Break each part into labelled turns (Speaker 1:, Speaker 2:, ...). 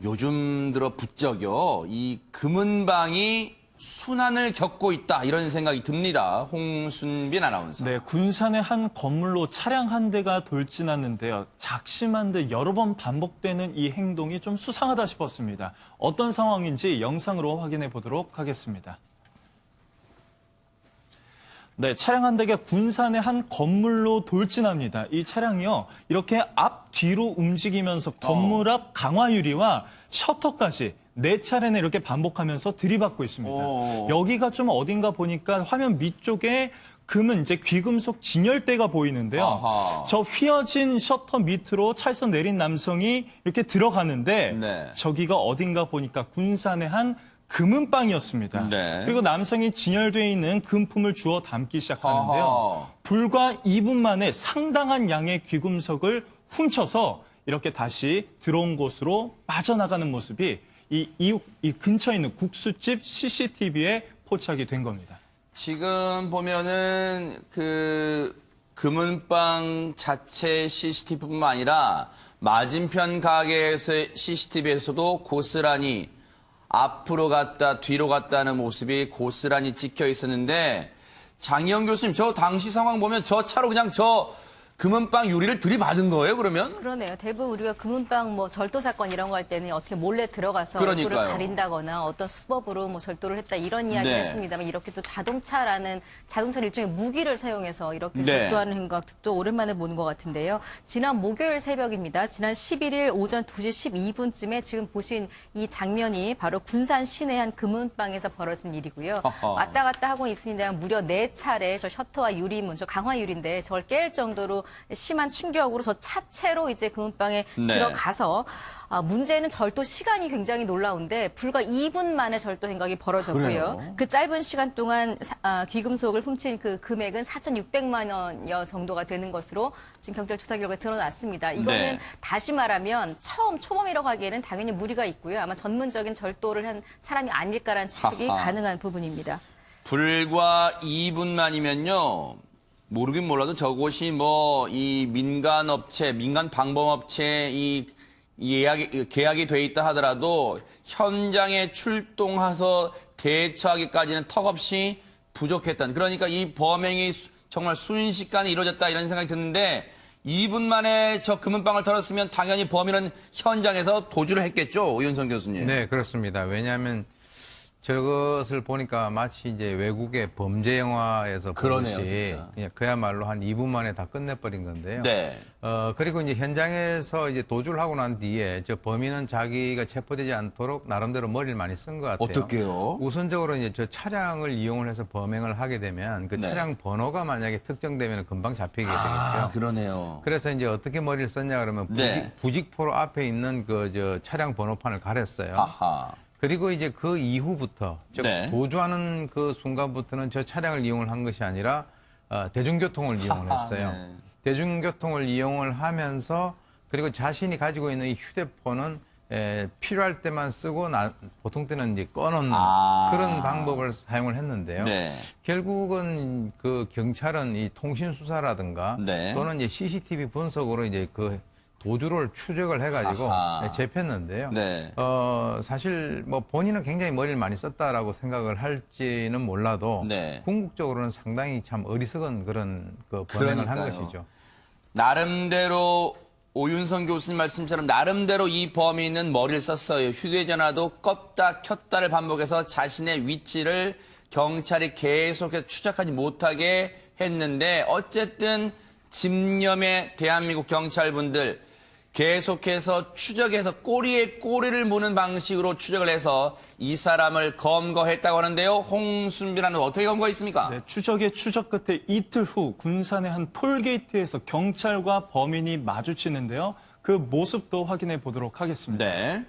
Speaker 1: 요즘 들어 부쩍여 이 금은방이 순환을 겪고 있다 이런 생각이 듭니다. 홍순빈 아나운서.
Speaker 2: 네, 군산의 한 건물로 차량 한 대가 돌진하는데요. 작심한 듯 여러 번 반복되는 이 행동이 좀 수상하다 싶었습니다. 어떤 상황인지 영상으로 확인해 보도록 하겠습니다. 네, 차량 한 대가 군산의 한 건물로 돌진합니다. 이 차량이요, 이렇게 앞, 뒤로 움직이면서 건물 앞 강화 유리와 셔터까지 4차례나 이렇게 반복하면서 들이받고 있습니다. 여기가 좀 어딘가 보니까 화면 밑쪽에 금은 이제 귀금속 진열대가 보이는데요.
Speaker 1: 아하.
Speaker 2: 저 휘어진 셔터 밑으로 차에서 내린 남성이 이렇게 들어가는데
Speaker 1: 네.
Speaker 2: 저기가 어딘가 보니까 군산의 한 금은방이었습니다.
Speaker 1: 네.
Speaker 2: 그리고 남성이 진열되어 있는 금품을 주워 담기 시작하는데요.
Speaker 1: 아하.
Speaker 2: 불과 2분 만에 상당한 양의 귀금속을 훔쳐서 이렇게 다시 들어온 곳으로 빠져나가는 모습이 이 근처에 있는 국수집 CCTV에 포착이 된 겁니다.
Speaker 1: 지금 보면은 그 금은방 자체 CCTV뿐만 아니라 맞은편 가게에서의 CCTV에서도 고스란히 앞으로 갔다 뒤로 갔다는 모습이 고스란히 찍혀 있었는데 장희영 교수님 저 당시 상황 보면 저 차로 그냥 저 금은방 유리를 들이받은 거예요, 그러면?
Speaker 3: 그러네요. 대부분 우리가 금은방 뭐 절도 사건 이런 거 할 때는 어떻게 몰래 들어가서
Speaker 1: 그러니까요.
Speaker 3: 얼굴을 가린다거나 어떤 수법으로 뭐 절도를 했다 이런 이야기를
Speaker 1: 네.
Speaker 3: 했습니다만 이렇게 또 자동차라는 일종의 무기를 사용해서 이렇게
Speaker 1: 네.
Speaker 3: 절도하는 행각도 오랜만에 보는 것 같은데요. 지난 목요일 새벽입니다. 지난 11일 오전 2시 12분쯤에 지금 보신 이 장면이 바로 군산 시내 한 금은방에서 벌어진 일이고요.
Speaker 1: 아하.
Speaker 3: 왔다 갔다 하고는 있습니다. 무려 4차례 저 셔터와 유리문, 저 강화 유리인데 저걸 깰 정도로 심한 충격으로 저 차체로 이제 금은방에
Speaker 1: 네.
Speaker 3: 들어가서 문제는 절도 시간이 굉장히 놀라운데 불과 2분 만에 절도 행각이 벌어졌고요.
Speaker 1: 그래요?
Speaker 3: 그 짧은 시간 동안 귀금속을 훔친 그 금액은 4,600만 원여 정도가 되는 것으로 지금 경찰 조사 결과에 드러났습니다. 이거는
Speaker 1: 네.
Speaker 3: 다시 말하면 처음 초범이라고 하기에는 당연히 무리가 있고요. 아마 전문적인 절도를 한 사람이 아닐까라는 추측이
Speaker 1: 하하.
Speaker 3: 가능한 부분입니다.
Speaker 1: 불과 2분만이면요. 모르긴 몰라도 저곳이 뭐 이 민간업체, 민간방범업체 이 계약이 돼 있다 하더라도 현장에 출동해서 대처하기까지는 턱없이 부족했던. 그러니까 이 범행이 정말 순식간에 이루어졌다 이런 생각이 드는데 2분 만에 저 금은방을 털었으면 당연히 범인은 현장에서 도주를 했겠죠, 오윤성 교수님.
Speaker 4: 네, 그렇습니다. 왜냐하면 저것을 보니까 마치 이제 외국의 범죄 영화에서
Speaker 1: 그러네요,
Speaker 4: 보듯이
Speaker 1: 진짜.
Speaker 4: 그냥 그야말로 한 2분 만에 다 끝내버린 건데요.
Speaker 1: 네.
Speaker 4: 그리고 이제 현장에서 이제 도주를 하고 난 뒤에 저 범인은 자기가 체포되지 않도록 나름대로 머리를 많이 쓴 것 같아요.
Speaker 1: 어떻게요?
Speaker 4: 우선적으로 이제 저 차량을 이용을 해서 범행을 하게 되면 그
Speaker 1: 네.
Speaker 4: 차량 번호가 만약에 특정되면 금방 잡히게
Speaker 1: 아,
Speaker 4: 되겠죠.
Speaker 1: 그러네요.
Speaker 4: 그래서 이제 어떻게 머리를 썼냐 그러면
Speaker 1: 네.
Speaker 4: 부직포로 앞에 있는 그 저 차량 번호판을 가렸어요.
Speaker 1: 아하.
Speaker 4: 그리고 이제 그 이후부터 즉
Speaker 1: 네.
Speaker 4: 도주하는 그 순간부터는 저 차량을 이용을 한 것이 아니라 대중교통을 이용을 했어요.
Speaker 1: 네.
Speaker 4: 대중교통을 이용을 하면서 그리고 자신이 가지고 있는 이 휴대폰은 필요할 때만 쓰고 보통 때는 이제 꺼놓는 그런 방법을 사용을 했는데요.
Speaker 1: 네.
Speaker 4: 결국은 그 경찰은 이 통신 수사라든가
Speaker 1: 네.
Speaker 4: 또는 이제 CCTV 분석으로 이제 그 도주를 추적을 해가지고
Speaker 1: 아하.
Speaker 4: 잡혔는데요.
Speaker 1: 네.
Speaker 4: 사실 뭐 본인은 굉장히 머리를 많이 썼다라고 생각을 할지는 몰라도
Speaker 1: 네.
Speaker 4: 궁극적으로는 상당히 참 어리석은 그런 그 범행을 한
Speaker 1: 그러니까요.
Speaker 4: 것이죠.
Speaker 1: 나름대로 오윤성 교수님 말씀처럼 나름대로 이 범인은 머리를 썼어요. 휴대전화도 껐다 켰다를 반복해서 자신의 위치를 경찰이 계속해서 추적하지 못하게 했는데 어쨌든 집념의 대한민국 경찰분들 계속해서 추적해서 꼬리에 꼬리를 무는 방식으로 추적을 해서 이 사람을 검거했다고 하는데요. 홍순빈 아나운서 어떻게 검거했습니까?
Speaker 2: 네, 추적의 추적 끝에 이틀 후 군산의 한 톨게이트에서 경찰과 범인이 마주치는데요. 그 모습도 확인해 보도록 하겠습니다.
Speaker 1: 네.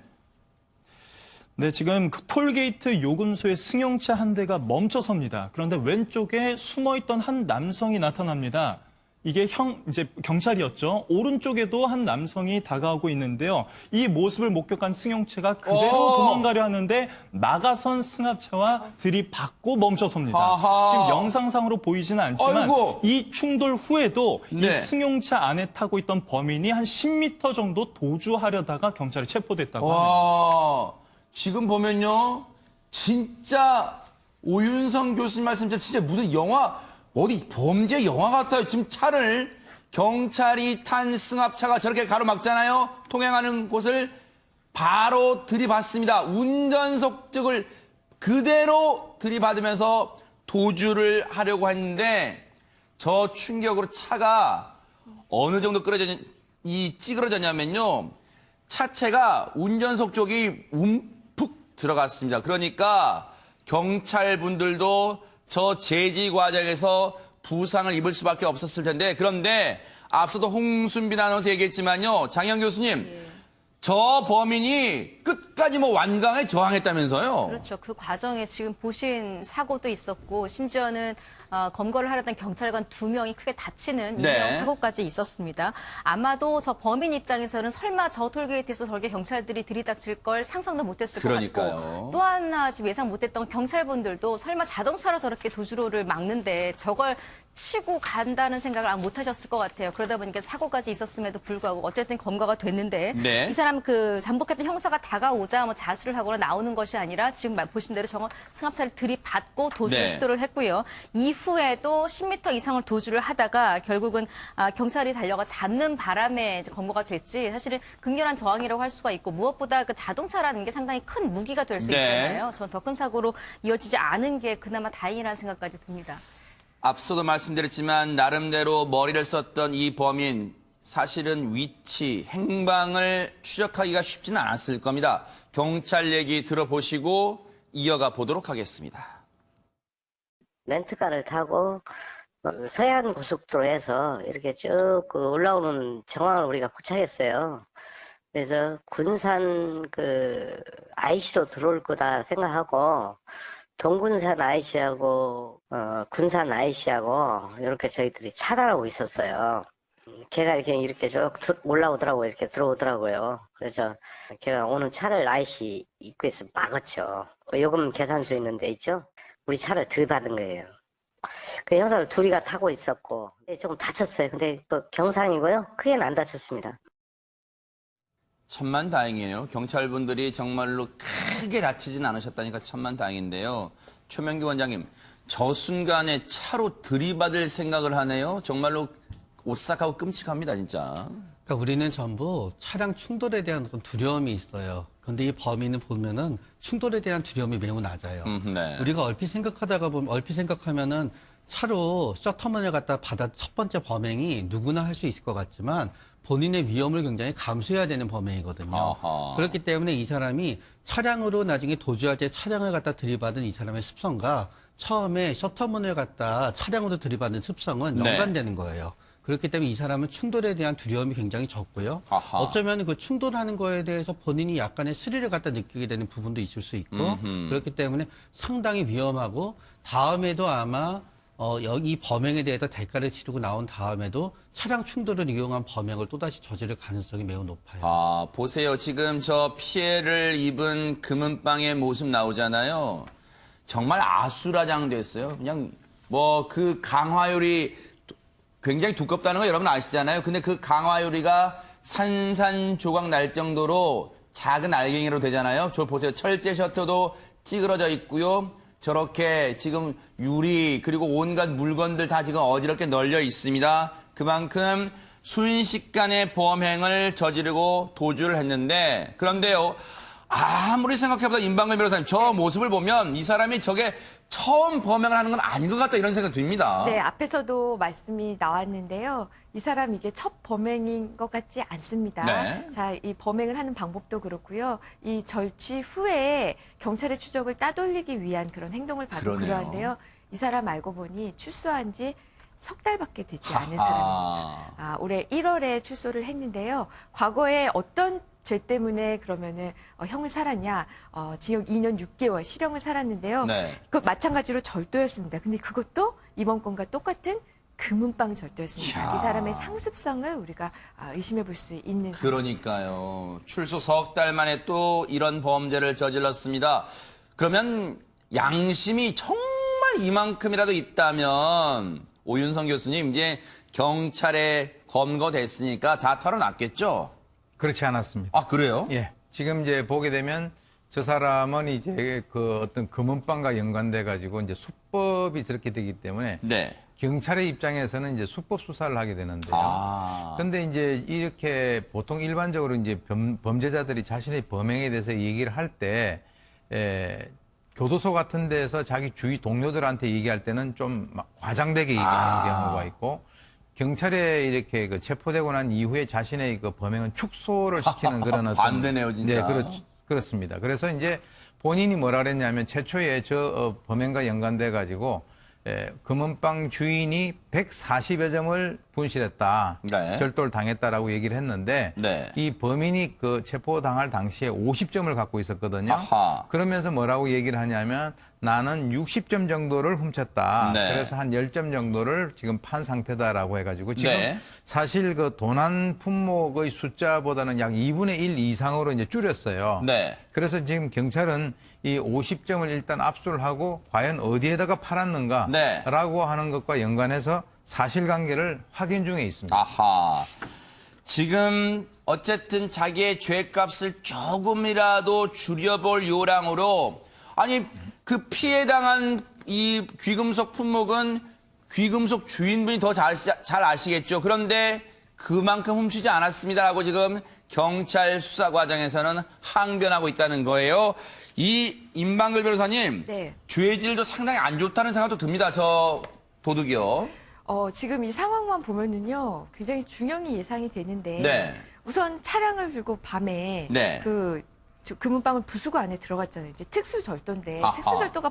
Speaker 2: 네, 지금 그 톨게이트 요금소에 승용차 한 대가 멈춰섭니다. 그런데 왼쪽에 숨어있던 한 남성이 나타납니다. 이게 이제 경찰이었죠. 오른쪽에도 한 남성이 다가오고 있는데요. 이 모습을 목격한 승용차가 그대로 도망가려 하는데 나가선 승합차와 들이받고 멈춰섭니다.
Speaker 1: 아하.
Speaker 2: 지금 영상상으로 보이지는 않지만
Speaker 1: 아이고.
Speaker 2: 이 충돌 후에도 이
Speaker 1: 네.
Speaker 2: 승용차 안에 타고 있던 범인이 한 10m 정도 도주하려다가 경찰에 체포됐다고 합니다.
Speaker 1: 와, 지금 보면요. 진짜 오윤성 교수님 말씀처럼 진짜 무슨 영화, 어디 범죄 영화 같아요. 지금 차를 경찰이 탄 승합차가 저렇게 가로막잖아요. 통행하는 곳을 바로 들이받습니다. 운전석 쪽을 그대로 들이받으면서 도주를 하려고 했는데 저 충격으로 차가 어느 정도 찌그러졌냐면요. 차체가 운전석 쪽이 움푹 들어갔습니다. 그러니까 경찰분들도 저 제지 과정에서 부상을 입을 수밖에 없었을 텐데 그런데 앞서도 홍순빈 아나운서 얘기했지만요. 장영 교수님. 저 범인이 끝까지 뭐 완강에 저항했다면서요?
Speaker 3: 그렇죠. 그 과정에 지금 보신 사고도 있었고 심지어는 검거를 하려던 경찰관 2명이 크게 다치는
Speaker 1: 네.
Speaker 3: 인명 사고까지 있었습니다. 아마도 저 범인 입장에서는 설마 저 톨게이트에서 저렇게 경찰들이 들이닥칠 걸 상상도 못했을
Speaker 1: 그러니까요.
Speaker 3: 것 같고 또 하나 지금 예상 못했던 경찰분들도 설마 자동차로 저렇게 도주로를 막는데 저걸 치고 간다는 생각을 아마 못하셨을 것 같아요. 그러다 보니까 사고까지 있었음에도 불구하고 어쨌든 검거가 됐는데
Speaker 1: 네.
Speaker 3: 이 사람 그 잠복했던 형사가 다가오자 뭐 자수를 하거나 나오는 것이 아니라 지금 보신 대로 저거 승합차를 들이받고 도주를
Speaker 1: 네.
Speaker 3: 시도를 했고요. 이후에도 10m 이상을 도주를 하다가 결국은 경찰이 달려가 잡는 바람에 이제 검거가 됐지 사실은 극렬한 저항이라고 할 수가 있고 무엇보다 그 자동차라는 게 상당히 큰 무기가 될 수
Speaker 1: 네.
Speaker 3: 있잖아요. 전 더 큰 사고로 이어지지 않은 게 그나마 다행이라는 생각까지 듭니다.
Speaker 1: 앞서도 말씀드렸지만 나름대로 머리를 썼던 이 범인 사실은 위치, 행방을 추적하기가 쉽지는 않았을 겁니다. 경찰 얘기 들어보시고 이어가 보도록 하겠습니다.
Speaker 5: 렌트카를 타고 서해안 고속도로에서 이렇게 쭉 올라오는 정황을 우리가 포착했어요. 그래서 군산 IC로 들어올 거다 생각하고 동군산 IC하고 군산 IC하고 이렇게 저희들이 차단하고 있었어요. 걔가 이렇게 쭉 올라오더라고요. 이렇게 들어오더라고요. 그래서 걔가 오는 차를 IC 입구에서 막았죠. 요금 계산서 있는 데 있죠? 우리 차를 들이받은 거예요. 그 형사를 둘이가 타고 있었고 조금 다쳤어요. 근데 경상이고요. 크게는 안 다쳤습니다.
Speaker 1: 천만다행이에요. 경찰분들이 정말로 크게 다치진 않으셨다니까 천만다행인데요. 최명규 원장님, 저 순간에 차로 들이받을 생각을 하네요. 정말로 오싹하고 끔찍합니다, 진짜.
Speaker 6: 그러니까 우리는 전부 차량 충돌에 대한 어떤 두려움이 있어요. 그런데 이 범인은 보면은 충돌에 대한 두려움이 매우 낮아요.
Speaker 1: 네.
Speaker 6: 우리가 얼핏 생각하면은 차로 셔터문을 갖다 받아 첫 번째 범행이 누구나 할 수 있을 것 같지만 본인의 위험을 굉장히 감수해야 되는 범행이거든요.
Speaker 1: 아하.
Speaker 6: 그렇기 때문에 이 사람이 차량으로 나중에 도주할 때 차량을 갖다 들이받은 이 사람의 습성과 처음에 셔터문을 갖다 차량으로 들이받는 습성은
Speaker 1: 네.
Speaker 6: 연관되는 거예요. 그렇기 때문에 이 사람은 충돌에 대한 두려움이 굉장히 적고요.
Speaker 1: 아하.
Speaker 6: 어쩌면 그 충돌하는 거에 대해서 본인이 약간의 스릴을 갖다 느끼게 되는 부분도 있을 수 있고 그렇기 때문에 상당히 위험하고 다음에도 아마 이 범행에 대해서 대가를 치르고 나온 다음에도 차량 충돌을 이용한 범행을 또다시 저지를 가능성이 매우 높아요.
Speaker 1: 아, 보세요. 지금 저 피해를 입은 금은방의 모습 나오잖아요. 정말 아수라장됐어요. 그냥 뭐 그 강화율이 굉장히 두껍다는 거 여러분 아시잖아요. 근데 그 강화유리가 산산조각 날 정도로 작은 알갱이로 되잖아요. 저 보세요. 철제 셔터도 찌그러져 있고요. 저렇게 지금 유리 그리고 온갖 물건들 다 지금 어지럽게 널려 있습니다. 그만큼 순식간에 범행을 저지르고 도주를 했는데 그런데요. 아무리 생각해보다 임방근 변호사님 저 모습을 보면 이 사람이 저게 처음 범행을 하는 건 아닌 것 같다 이런 생각이 듭니다.
Speaker 7: 네, 앞에서도 말씀이 나왔는데요. 이 사람 이게 첫 범행인 것 같지 않습니다.
Speaker 1: 네.
Speaker 7: 자, 이 범행을 하는 방법도 그렇고요. 이 절취 후에 경찰의 추적을 따돌리기 위한 그런 행동을 봐도
Speaker 1: 그러네요.
Speaker 7: 그러한데요. 이 사람 알고 보니 출소한 지 석 달밖에 되지 않은
Speaker 1: 하하.
Speaker 7: 사람입니다. 올해 1월에 출소를 했는데요. 과거에 어떤 죄 때문에 그러면은 형을 살았냐? 징역 2년 6개월 실형을 살았는데요.
Speaker 1: 네.
Speaker 7: 그 마찬가지로 절도였습니다. 근데 그것도 이번 건과 똑같은 금은방 절도였습니다.
Speaker 1: 이야.
Speaker 7: 이 사람의 상습성을 우리가 의심해 볼 수 있는
Speaker 1: 그러니까요. 출소 석 달 만에 또 이런 범죄를 저질렀습니다. 그러면 양심이 정말 이만큼이라도 있다면 오윤성 교수님 이제 경찰에 검거됐으니까 다 털어놨겠죠?
Speaker 4: 그렇지 않았습니다.
Speaker 1: 아, 그래요?
Speaker 4: 예. 지금 이제 보게 되면 저 사람은 이제 그 어떤 금은방과 연관돼 가지고 이제 수법이 저렇게 되기 때문에
Speaker 1: 네.
Speaker 4: 경찰의 입장에서는 이제 수법 수사를 하게 되는데요.
Speaker 1: 아.
Speaker 4: 근데 이제 이렇게 보통 일반적으로 이제 범죄자들이 자신의 범행에 대해서 얘기를 할 때, 교도소 같은 데서 자기 주위 동료들한테 얘기할 때는 좀 과장되게 얘기하는 경우가 있고, 경찰에 이렇게 그 체포되고 난 이후에 자신의 그 범행은 축소를 시키는 그런 어떤.
Speaker 1: 반대네요, 진짜.
Speaker 4: 네, 그렇습니다. 그래서 이제 본인이 뭐라 그랬냐면 최초에 저 범행과 연관돼 가지고 금은방 주인이 140여 점을 분실했다.
Speaker 1: 네.
Speaker 4: 절도를 당했다라고 얘기를 했는데
Speaker 1: 네.
Speaker 4: 이 범인이 그 체포당할 당시에 50점을 갖고 있었거든요.
Speaker 1: 아하.
Speaker 4: 그러면서 뭐라고 얘기를 하냐면 나는 60점 정도를 훔쳤다.
Speaker 1: 네.
Speaker 4: 그래서 한 10점 정도를 지금 판 상태다라고 해가지고 지금
Speaker 1: 네.
Speaker 4: 사실 그 도난 품목의 숫자보다는 약 2분의 1 이상으로 이제 줄였어요.
Speaker 1: 네.
Speaker 4: 그래서 지금 경찰은 이 50점을 일단 압수를 하고 과연 어디에다가 팔았는가라고
Speaker 1: 네.
Speaker 4: 하는 것과 연관해서 사실관계를 확인 중에 있습니다.
Speaker 1: 아하. 지금 어쨌든 자기의 죄값을 조금이라도 줄여볼 요량으로 아니 그 피해당한 이 귀금속 품목은 귀금속 주인분이 더 잘 아시겠죠. 그런데 그만큼 훔치지 않았습니다라고 지금 경찰 수사 과정에서는 항변하고 있다는 거예요. 이 임방글 변호사님,
Speaker 7: 네.
Speaker 1: 죄질도 상당히 안 좋다는 생각도 듭니다. 저 도둑이요.
Speaker 7: 지금 이 상황만 보면은요, 굉장히 중형이 예상이 되는데,
Speaker 1: 네.
Speaker 7: 우선 차량을 들고 밤에
Speaker 1: 네.
Speaker 7: 금은방을 부수고 안에 들어갔잖아요. 이제 특수절도인데,
Speaker 1: 아하.
Speaker 7: 특수절도가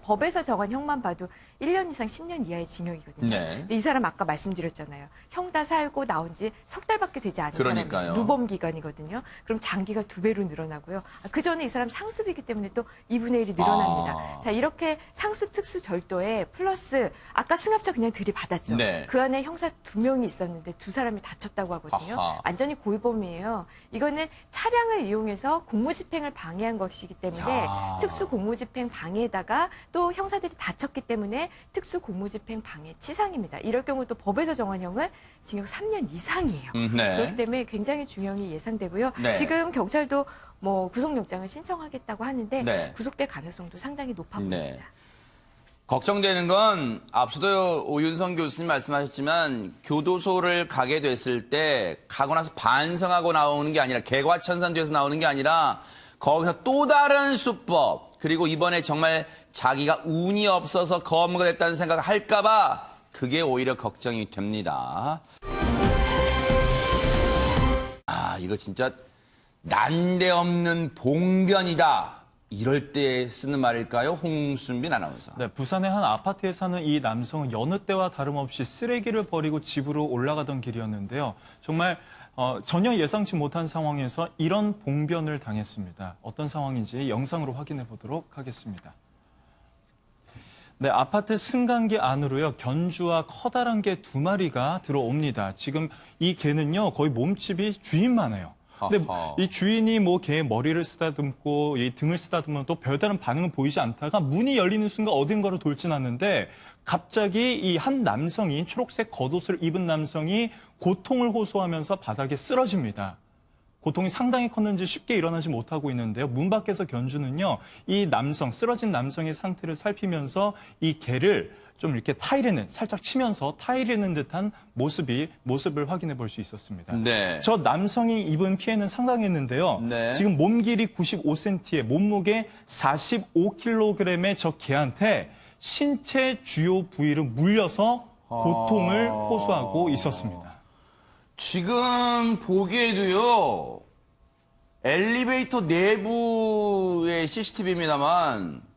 Speaker 7: 법에서 정한 형만 봐도 1년 이상 10년 이하의 징역이거든요.
Speaker 1: 네.
Speaker 7: 근데 이 사람 아까 말씀드렸잖아요. 형 다 살고 나온 지 석 달밖에 되지 않은
Speaker 1: 그러니까요.
Speaker 7: 사람이에요. 누범 기간이거든요. 그럼 장기가 2배로 늘어나고요. 그 전에 이 사람 상습이기 때문에 또 2분의 1이 늘어납니다.
Speaker 1: 아.
Speaker 7: 자, 이렇게 상습 특수절도에 플러스 아까 승합차 그냥 들이받았죠.
Speaker 1: 네.
Speaker 7: 그 안에 형사 2명이 있었는데 2사람이 다쳤다고 하거든요.
Speaker 1: 아하.
Speaker 7: 완전히 고의범이에요. 이거는 차량을 이용해서 공무집행을 방해한 것이기 때문에
Speaker 1: 아.
Speaker 7: 특수공무집행 방해에다가 또 형사들이 다쳤기 때문에 특수공무집행 방해 치상입니다. 이럴 경우 또 법에서 정한 형은 징역 3년 이상이에요.
Speaker 1: 네.
Speaker 7: 그렇기 때문에 굉장히 중형이 예상되고요.
Speaker 1: 네.
Speaker 7: 지금 경찰도 뭐 구속영장을 신청하겠다고 하는데
Speaker 1: 네.
Speaker 7: 구속될 가능성도 상당히 높아 보입니다.
Speaker 1: 네. 걱정되는 건 앞서도 오윤성 교수님 말씀하셨지만 교도소를 가게 됐을 때 가고 나서 반성하고 나오는 게 아니라 개과천선돼서 나오는 게 아니라 거기서 또 다른 수법 그리고 이번에 정말 자기가 운이 없어서 검거됐다는 생각을 할까 봐 그게 오히려 걱정이 됩니다. 아, 이거 진짜 난데없는 봉변이다. 이럴 때 쓰는 말일까요? 홍순빈 아나운서.
Speaker 2: 네, 부산의 한 아파트에 사는 이 남성은 여느 때와 다름없이 쓰레기를 버리고 집으로 올라가던 길이었는데요. 정말 전혀 예상치 못한 상황에서 이런 봉변을 당했습니다. 어떤 상황인지 영상으로 확인해 보도록 하겠습니다. 네, 아파트 승강기 안으로요, 견주와 커다란 개 2마리가 들어옵니다. 지금 이 개는요, 거의 몸집이 주인만 해요. 근데
Speaker 1: 아하.
Speaker 2: 이 주인이 뭐 개의 머리를 쓰다듬고 이 등을 쓰다듬으면 또 별다른 반응은 보이지 않다가 문이 열리는 순간 어딘가로 돌진하는데 갑자기 이 한 남성이 초록색 겉옷을 입은 남성이 고통을 호소하면서 바닥에 쓰러집니다. 고통이 상당히 컸는지 쉽게 일어나지 못하고 있는데요. 문 밖에서 견주는요, 이 남성, 쓰러진 남성의 상태를 살피면서 이 개를 좀 이렇게 타이르는, 살짝 치면서 타이르는 듯한 모습을 확인해 볼 수 있었습니다.
Speaker 1: 네.
Speaker 2: 저 남성이 입은 피해는 상당했는데요.
Speaker 1: 네.
Speaker 2: 지금 몸 길이 95cm에 몸무게 45kg의 저 개한테 신체 주요 부위를 물려서 고통을 호소하고 있었습니다.
Speaker 1: 지금 보기에도요, 엘리베이터 내부의 CCTV입니다만,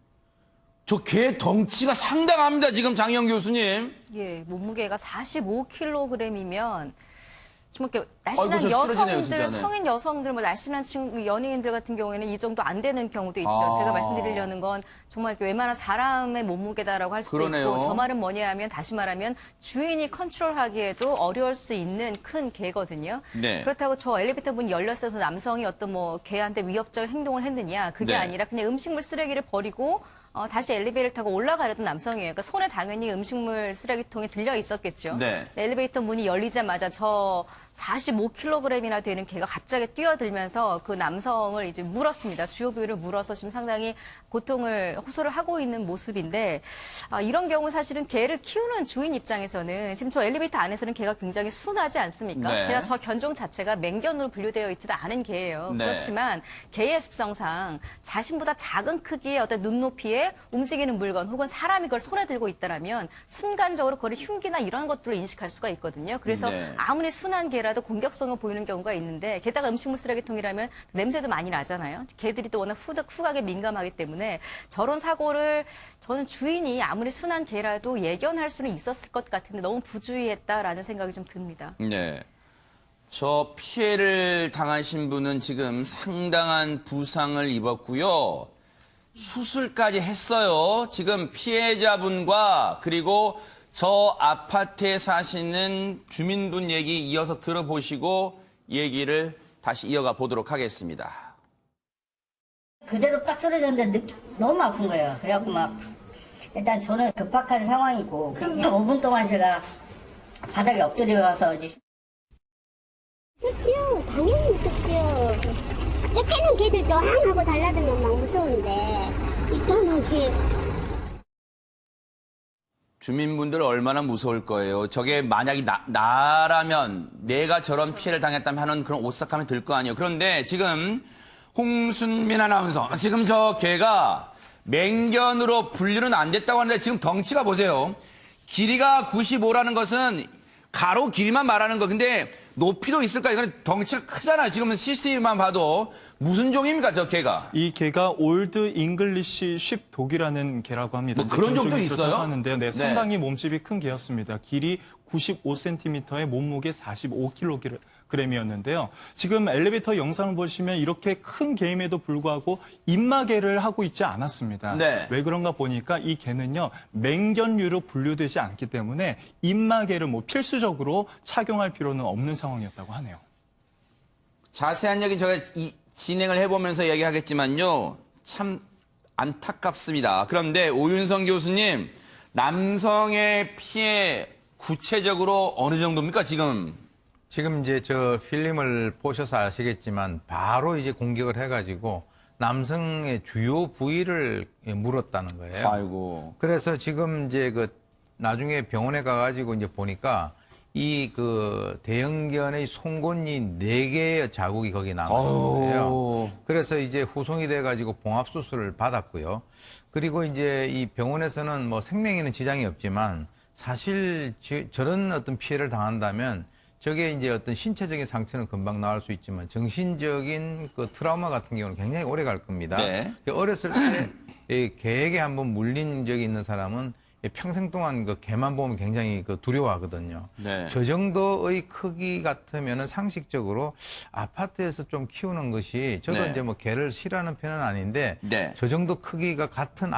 Speaker 1: 저 개 덩치가 상당합니다, 지금 장희영 교수님.
Speaker 3: 예, 몸무게가 45kg이면 좀 이렇게 날씬한
Speaker 1: 아이고, 저 쓰러지네요,
Speaker 3: 여성들,
Speaker 1: 진짜네.
Speaker 3: 성인 여성들, 뭐 날씬한 친구, 연예인들 같은 경우에는 이 정도 안 되는 경우도 있죠.
Speaker 1: 아.
Speaker 3: 제가 말씀드리려는 건 정말 이렇게 웬만한 사람의 몸무게다라고 할 수도
Speaker 1: 그러네요.
Speaker 3: 있고, 저 말은 뭐냐 하면 다시 말하면 주인이 컨트롤하기에도 어려울 수 있는 큰 개거든요.
Speaker 1: 네.
Speaker 3: 그렇다고 저 엘리베이터 문이 열렸어서 남성이 어떤 뭐 개한테 위협적인 행동을 했느냐, 그게
Speaker 1: 네.
Speaker 3: 아니라 그냥 음식물 쓰레기를 버리고 다시 엘리베이터를 타고 올라가려던 남성이에요. 그러니까 손에 당연히 음식물 쓰레기통이 들려 있었겠죠.
Speaker 1: 네.
Speaker 3: 엘리베이터 문이 열리자마자 저 45kg이나 되는 개가 갑자기 뛰어들면서 그 남성을 이제 물었습니다. 주요 부위를 물어서 지금 상당히 고통을 호소를 하고 있는 모습인데 이런 경우 사실은 개를 키우는 주인 입장에서는 지금 저 엘리베이터 안에서는 개가 굉장히 순하지 않습니까?
Speaker 1: 네.
Speaker 3: 게다가 저 견종 자체가 맹견으로 분류되어 있지도 않은 개예요.
Speaker 1: 네.
Speaker 3: 그렇지만 개의 습성상 자신보다 작은 크기의 어떤 눈높이에 움직이는 물건 혹은 사람이 그걸 손에 들고 있다라면 순간적으로 그걸 흉기나 이런 것들을 인식할 수가 있거든요. 그래서
Speaker 1: 네.
Speaker 3: 아무리 순한 개라도 공격성을 보이는 경우가 있는데 게다가 음식물 쓰레기통이라면 냄새도 많이 나잖아요. 개들이 또 워낙 후각에 민감하기 때문에 저런 사고를 저는 주인이 아무리 순한 개라도 예견할 수는 있었을 것 같은데 너무 부주의했다라는 생각이 좀 듭니다.
Speaker 1: 네. 저 피해를 당하신 분은 지금 상당한 부상을 입었고요. 수술까지 했어요. 지금 피해자분과 그리고 저 아파트에 사시는 주민분 얘기 이어서 들어보시고 얘기를 다시 이어가 보도록 하겠습니다.
Speaker 8: 그대로 딱 쓰러졌는데 너무 아픈 거예요. 그래갖고 막 일단 저는 급박한 상황이고 5분 동안 제가 바닥에 엎드려가서 이제
Speaker 9: 무섭죠. 당연히 무섭죠. 쫓기는 개들도 하고 달라들면 막 무서운데 일단은
Speaker 1: 주민분들 얼마나 무서울 거예요. 저게 만약에 나라면 내가 저런 피해를 당했다면 하는 그런 오싹함이 들 거 아니에요. 그런데 지금 홍순민 아나운서 지금 저 개가 맹견으로 분류는 안 됐다고 하는데 지금 덩치가 보세요. 길이가 95라는 것은 가로 길이만 말하는 거. 근데 높이도 있을까? 이건 덩치가 크잖아요. 지금 CCTV만 봐도 무슨 종입니까, 저 개가?
Speaker 2: 이 개가 올드 잉글리시 쉽 독이라는 개라고 합니다.
Speaker 1: 뭐 그런 종도 있어요?
Speaker 2: 하는데요. 네,
Speaker 1: 네.
Speaker 2: 상당히 몸집이 큰 개였습니다. 길이 95cm에 몸무게 45kg이었는데요. 지금 엘리베이터 영상을 보시면 이렇게 큰 개임에도 불구하고 입마개를 하고 있지 않았습니다.
Speaker 1: 네.
Speaker 2: 왜 그런가 보니까 이 개는요, 맹견류로 분류되지 않기 때문에 입마개를 뭐 필수적으로 착용할 필요는 없는 상황이었다고 하네요.
Speaker 1: 자세한 얘기 제가 진행을 해보면서 이야기하겠지만요. 참 안타깝습니다. 그런데 오윤성 교수님, 남성의 피해 구체적으로 어느 정도입니까, 지금?
Speaker 4: 지금 이제 저 필름을 보셔서 아시겠지만 바로 이제 공격을 해가지고 남성의 주요 부위를 물었다는 거예요.
Speaker 1: 아이고.
Speaker 4: 그래서 지금 이제 그 나중에 병원에 가가지고 이제 보니까 이 그 대형견의 송곳니 4개의 자국이 거기 남은 거예요. 그래서 이제 후송이 돼가지고 봉합 수술을 받았고요. 그리고 이제 이 병원에서는 뭐 생명에는 지장이 없지만 사실 저런 어떤 피해를 당한다면 저게 이제 어떤 신체적인 상처는 금방 나을 수 있지만 정신적인 그 트라우마 같은 경우는 굉장히 오래 갈 겁니다.
Speaker 1: 네.
Speaker 4: 어렸을 때 이 개에게 한번 물린 적이 있는 사람은 평생 동안 그 개만 보면 굉장히 그 두려워하거든요.
Speaker 1: 네.
Speaker 4: 저 정도의 크기 같으면은 상식적으로 아파트에서 좀 키우는 것이 저도
Speaker 1: 네.
Speaker 4: 이제 뭐 개를 싫어하는 편은 아닌데
Speaker 1: 네.
Speaker 4: 저 정도 크기가 같은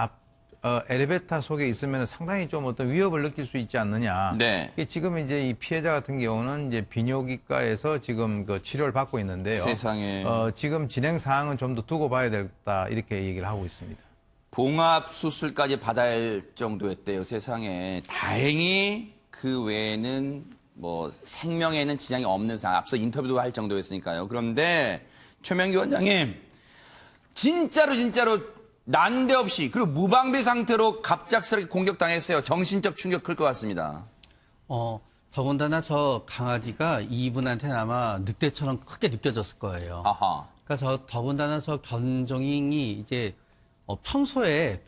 Speaker 4: 엘리베이터 속에 있으면 상당히 좀 어떤 위협을 느낄 수 있지 않느냐.
Speaker 1: 네.
Speaker 4: 지금 이제 이 피해자 같은 경우는 이제 비뇨기과에서 지금 그 치료를 받고 있는데요.
Speaker 1: 세상에.
Speaker 4: 지금 진행 사항은 좀 더 두고 봐야 되겠다 이렇게 얘기를 하고 있습니다.
Speaker 1: 봉합 수술까지 받아야 할 정도였대요, 세상에. 다행히 그 외에는 뭐 생명에는 지장이 없는 상황. 앞서 인터뷰도 할 정도였으니까요. 그런데 최명기 원장님, 진짜로 난데없이 그리고 무방비 상태로 갑작스럽게 공격당했어요. 정신적 충격 클 것 같습니다.
Speaker 6: 더군다나 저 강아지가 이분한테는 아마 늑대처럼 크게 느껴졌을 거예요.
Speaker 1: 아하.
Speaker 6: 그러니까 더군다나 저 견종이 이제 평소에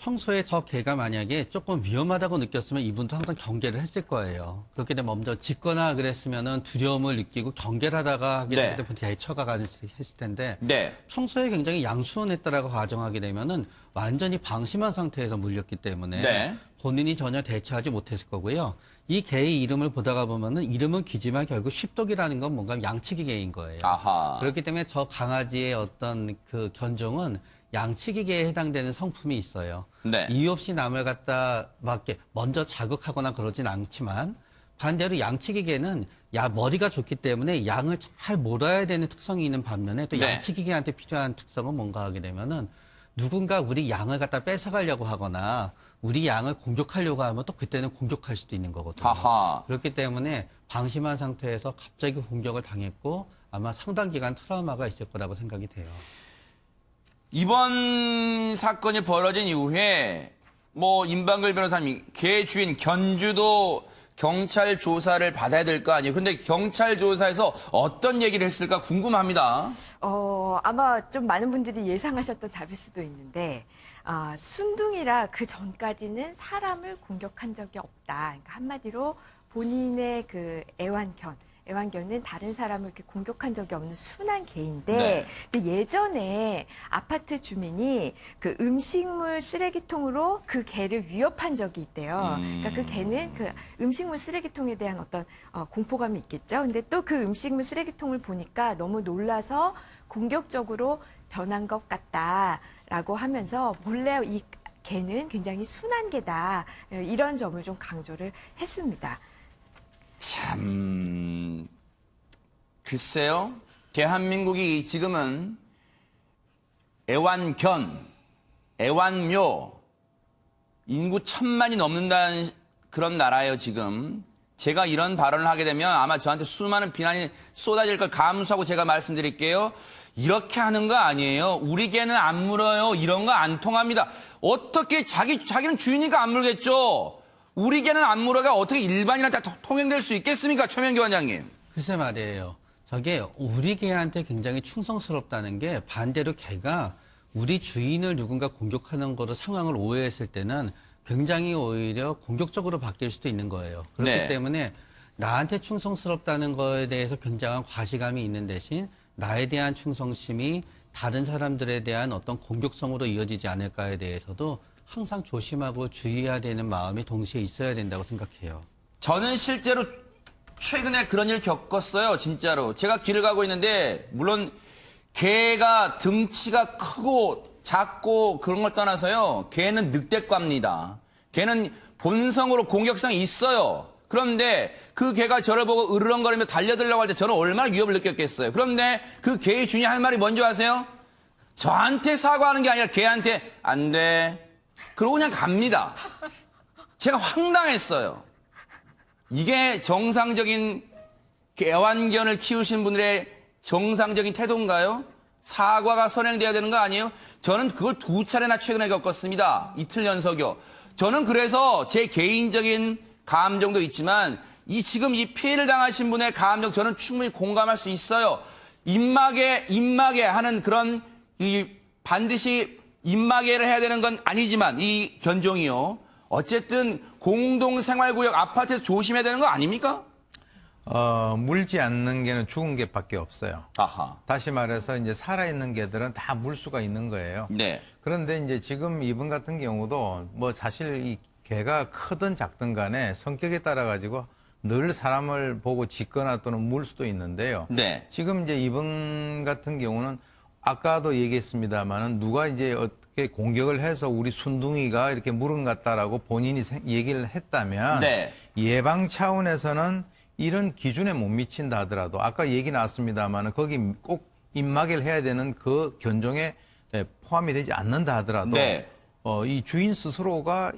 Speaker 6: 저 개가 만약에 조금 위험하다고 느꼈으면 이분도 항상 경계를 했을 거예요. 그렇게 되면 먼저 짖거나 그랬으면은 두려움을 느끼고 경계를 하다가 하게
Speaker 1: 네.
Speaker 6: 되면 대처가 했을 텐데
Speaker 1: 네.
Speaker 6: 평소에 굉장히 양수원했다라고 가정하게 되면은 완전히 방심한 상태에서 물렸기 때문에
Speaker 1: 네.
Speaker 6: 본인이 전혀 대처하지 못했을 거고요. 이 개의 이름을 보다가 보면은 이름은 기지만 결국 십독이라는 건 뭔가 양치기 개인 거예요.
Speaker 1: 아하.
Speaker 6: 그렇기 때문에 저 강아지의 어떤 그 견종은 양치기계에 해당되는 성품이 있어요.
Speaker 1: 네.
Speaker 6: 이유 없이 남을 갖다 막 이렇게 먼저 자극하거나 그러진 않지만 반대로 양치기계는 머리가 좋기 때문에 양을 잘 몰아야 되는 특성이 있는 반면에 또
Speaker 1: 네.
Speaker 6: 양치기계한테 필요한 특성은 뭔가 하게 되면은 누군가 우리 양을 갖다 뺏어가려고 하거나 우리 양을 공격하려고 하면 또 그때는 공격할 수도 있는 거거든요.
Speaker 1: 아하.
Speaker 6: 그렇기 때문에 방심한 상태에서 갑자기 공격을 당했고 아마 상당 기간 트라우마가 있을 거라고 생각이 돼요.
Speaker 1: 이번 사건이 벌어진 이후에 임방글 변호사님 개 주인 견주도 경찰 조사를 받아야 될 거 아니에요. 근데 경찰 조사에서 어떤 얘기를 했을까 궁금합니다.
Speaker 7: 아마 좀 많은 분들이 예상하셨던 답일 수도 있는데, 순둥이라 그 전까지는 사람을 공격한 적이 없다. 그러니까 한마디로 본인의 그 애완견은 다른 사람을 이렇게 공격한 적이 없는 순한 개인데,
Speaker 1: 네.
Speaker 7: 근데 예전에 아파트 주민이 그 음식물 쓰레기통으로 그 개를 위협한 적이 있대요. 그러니까 그 개는 그 음식물 쓰레기통에 대한 어떤 공포감이 있겠죠. 근데 또 그 음식물 쓰레기통을 보니까 너무 놀라서 공격적으로 변한 것 같다라고 하면서 본래 이 개는 굉장히 순한 개다. 이런 점을 좀 강조를 했습니다.
Speaker 1: 참 글쎄요. 대한민국이 지금은 애완견, 애완묘 인구 1000만이 넘는다는 그런 나라예요, 지금. 제가 이런 발언을 하게 되면 아마 저한테 수많은 비난이 쏟아질 걸 감수하고 제가 말씀드릴게요. 이렇게 하는 거 아니에요. 우리 개는 안 물어요. 이런 거 안 통합니다. 어떻게 자기는 주인이니까 안 물겠죠. 우리 개는 안 물어가 어떻게 일반인한테 통행될 수 있겠습니까? 최명기 원장님.
Speaker 6: 글쎄 말이에요. 저게 우리 개한테 굉장히 충성스럽다는 게 반대로 개가 우리 주인을 누군가 공격하는 거로 상황을 오해했을 때는 굉장히 오히려 공격적으로 바뀔 수도 있는 거예요. 그렇기
Speaker 1: 네.
Speaker 6: 때문에 나한테 충성스럽다는 거에 대해서 굉장한 과시감이 있는 대신 나에 대한 충성심이 다른 사람들에 대한 어떤 공격성으로 이어지지 않을까에 대해서도 항상 조심하고 주의해야 되는 마음이 동시에 있어야 된다고 생각해요.
Speaker 1: 저는 실제로 최근에 그런 일 겪었어요. 진짜로. 제가 길을 가고 있는데 물론 개가 등치가 크고 작고 그런 걸 떠나서요. 개는 늑대과입니다. 개는 본성으로 공격성이 있어요. 그런데 그 개가 저를 보고 으르렁거리며 달려들려고 할 때 저는 얼마나 위협을 느꼈겠어요. 그런데 그 개의 주인이 할 말이 뭔지 아세요? 저한테 사과하는 게 아니라 개한테 안 돼. 그러고 그냥 갑니다. 제가 황당했어요. 이게 정상적인 애완견을 키우신 분들의 정상적인 태도인가요? 사과가 선행돼야 되는 거 아니에요? 저는 그걸 2차례나 최근에 겪었습니다. 이틀 연속이요. 저는 그래서 제 개인적인 감정도 있지만 지금 이 피해를 당하신 분의 감정 저는 충분히 공감할 수 있어요. 입마개 하는 그런 반드시 입마개를 해야 되는 건 아니지만 이 견종이요. 어쨌든 공동생활구역 아파트에서 조심해야 되는 거 아닙니까?
Speaker 4: 물지 않는 개는 죽은 개밖에 없어요.
Speaker 1: 아하.
Speaker 4: 다시 말해서 이제 살아있는 개들은 다 물 수가 있는 거예요.
Speaker 1: 네.
Speaker 4: 그런데 이제 지금 이분 같은 경우도 사실 이 개가 크든 작든 간에 성격에 따라 가지고 늘 사람을 보고 짖거나 또는 물 수도 있는데요.
Speaker 1: 네.
Speaker 4: 지금 이제 이분 같은 경우는 아까도 얘기했습니다만은 누가 이제 어떻게 공격을 해서 우리 순둥이가 이렇게 물은 것 같다라고 본인이 얘기를 했다면
Speaker 1: 네.
Speaker 4: 예방 차원에서는 이런 기준에 못 미친다 하더라도 아까 얘기 나왔습니다만은 거기 꼭 입마개를 해야 되는 그 견종에 포함이 되지 않는다 하더라도
Speaker 1: 네.
Speaker 4: 이 주인 스스로가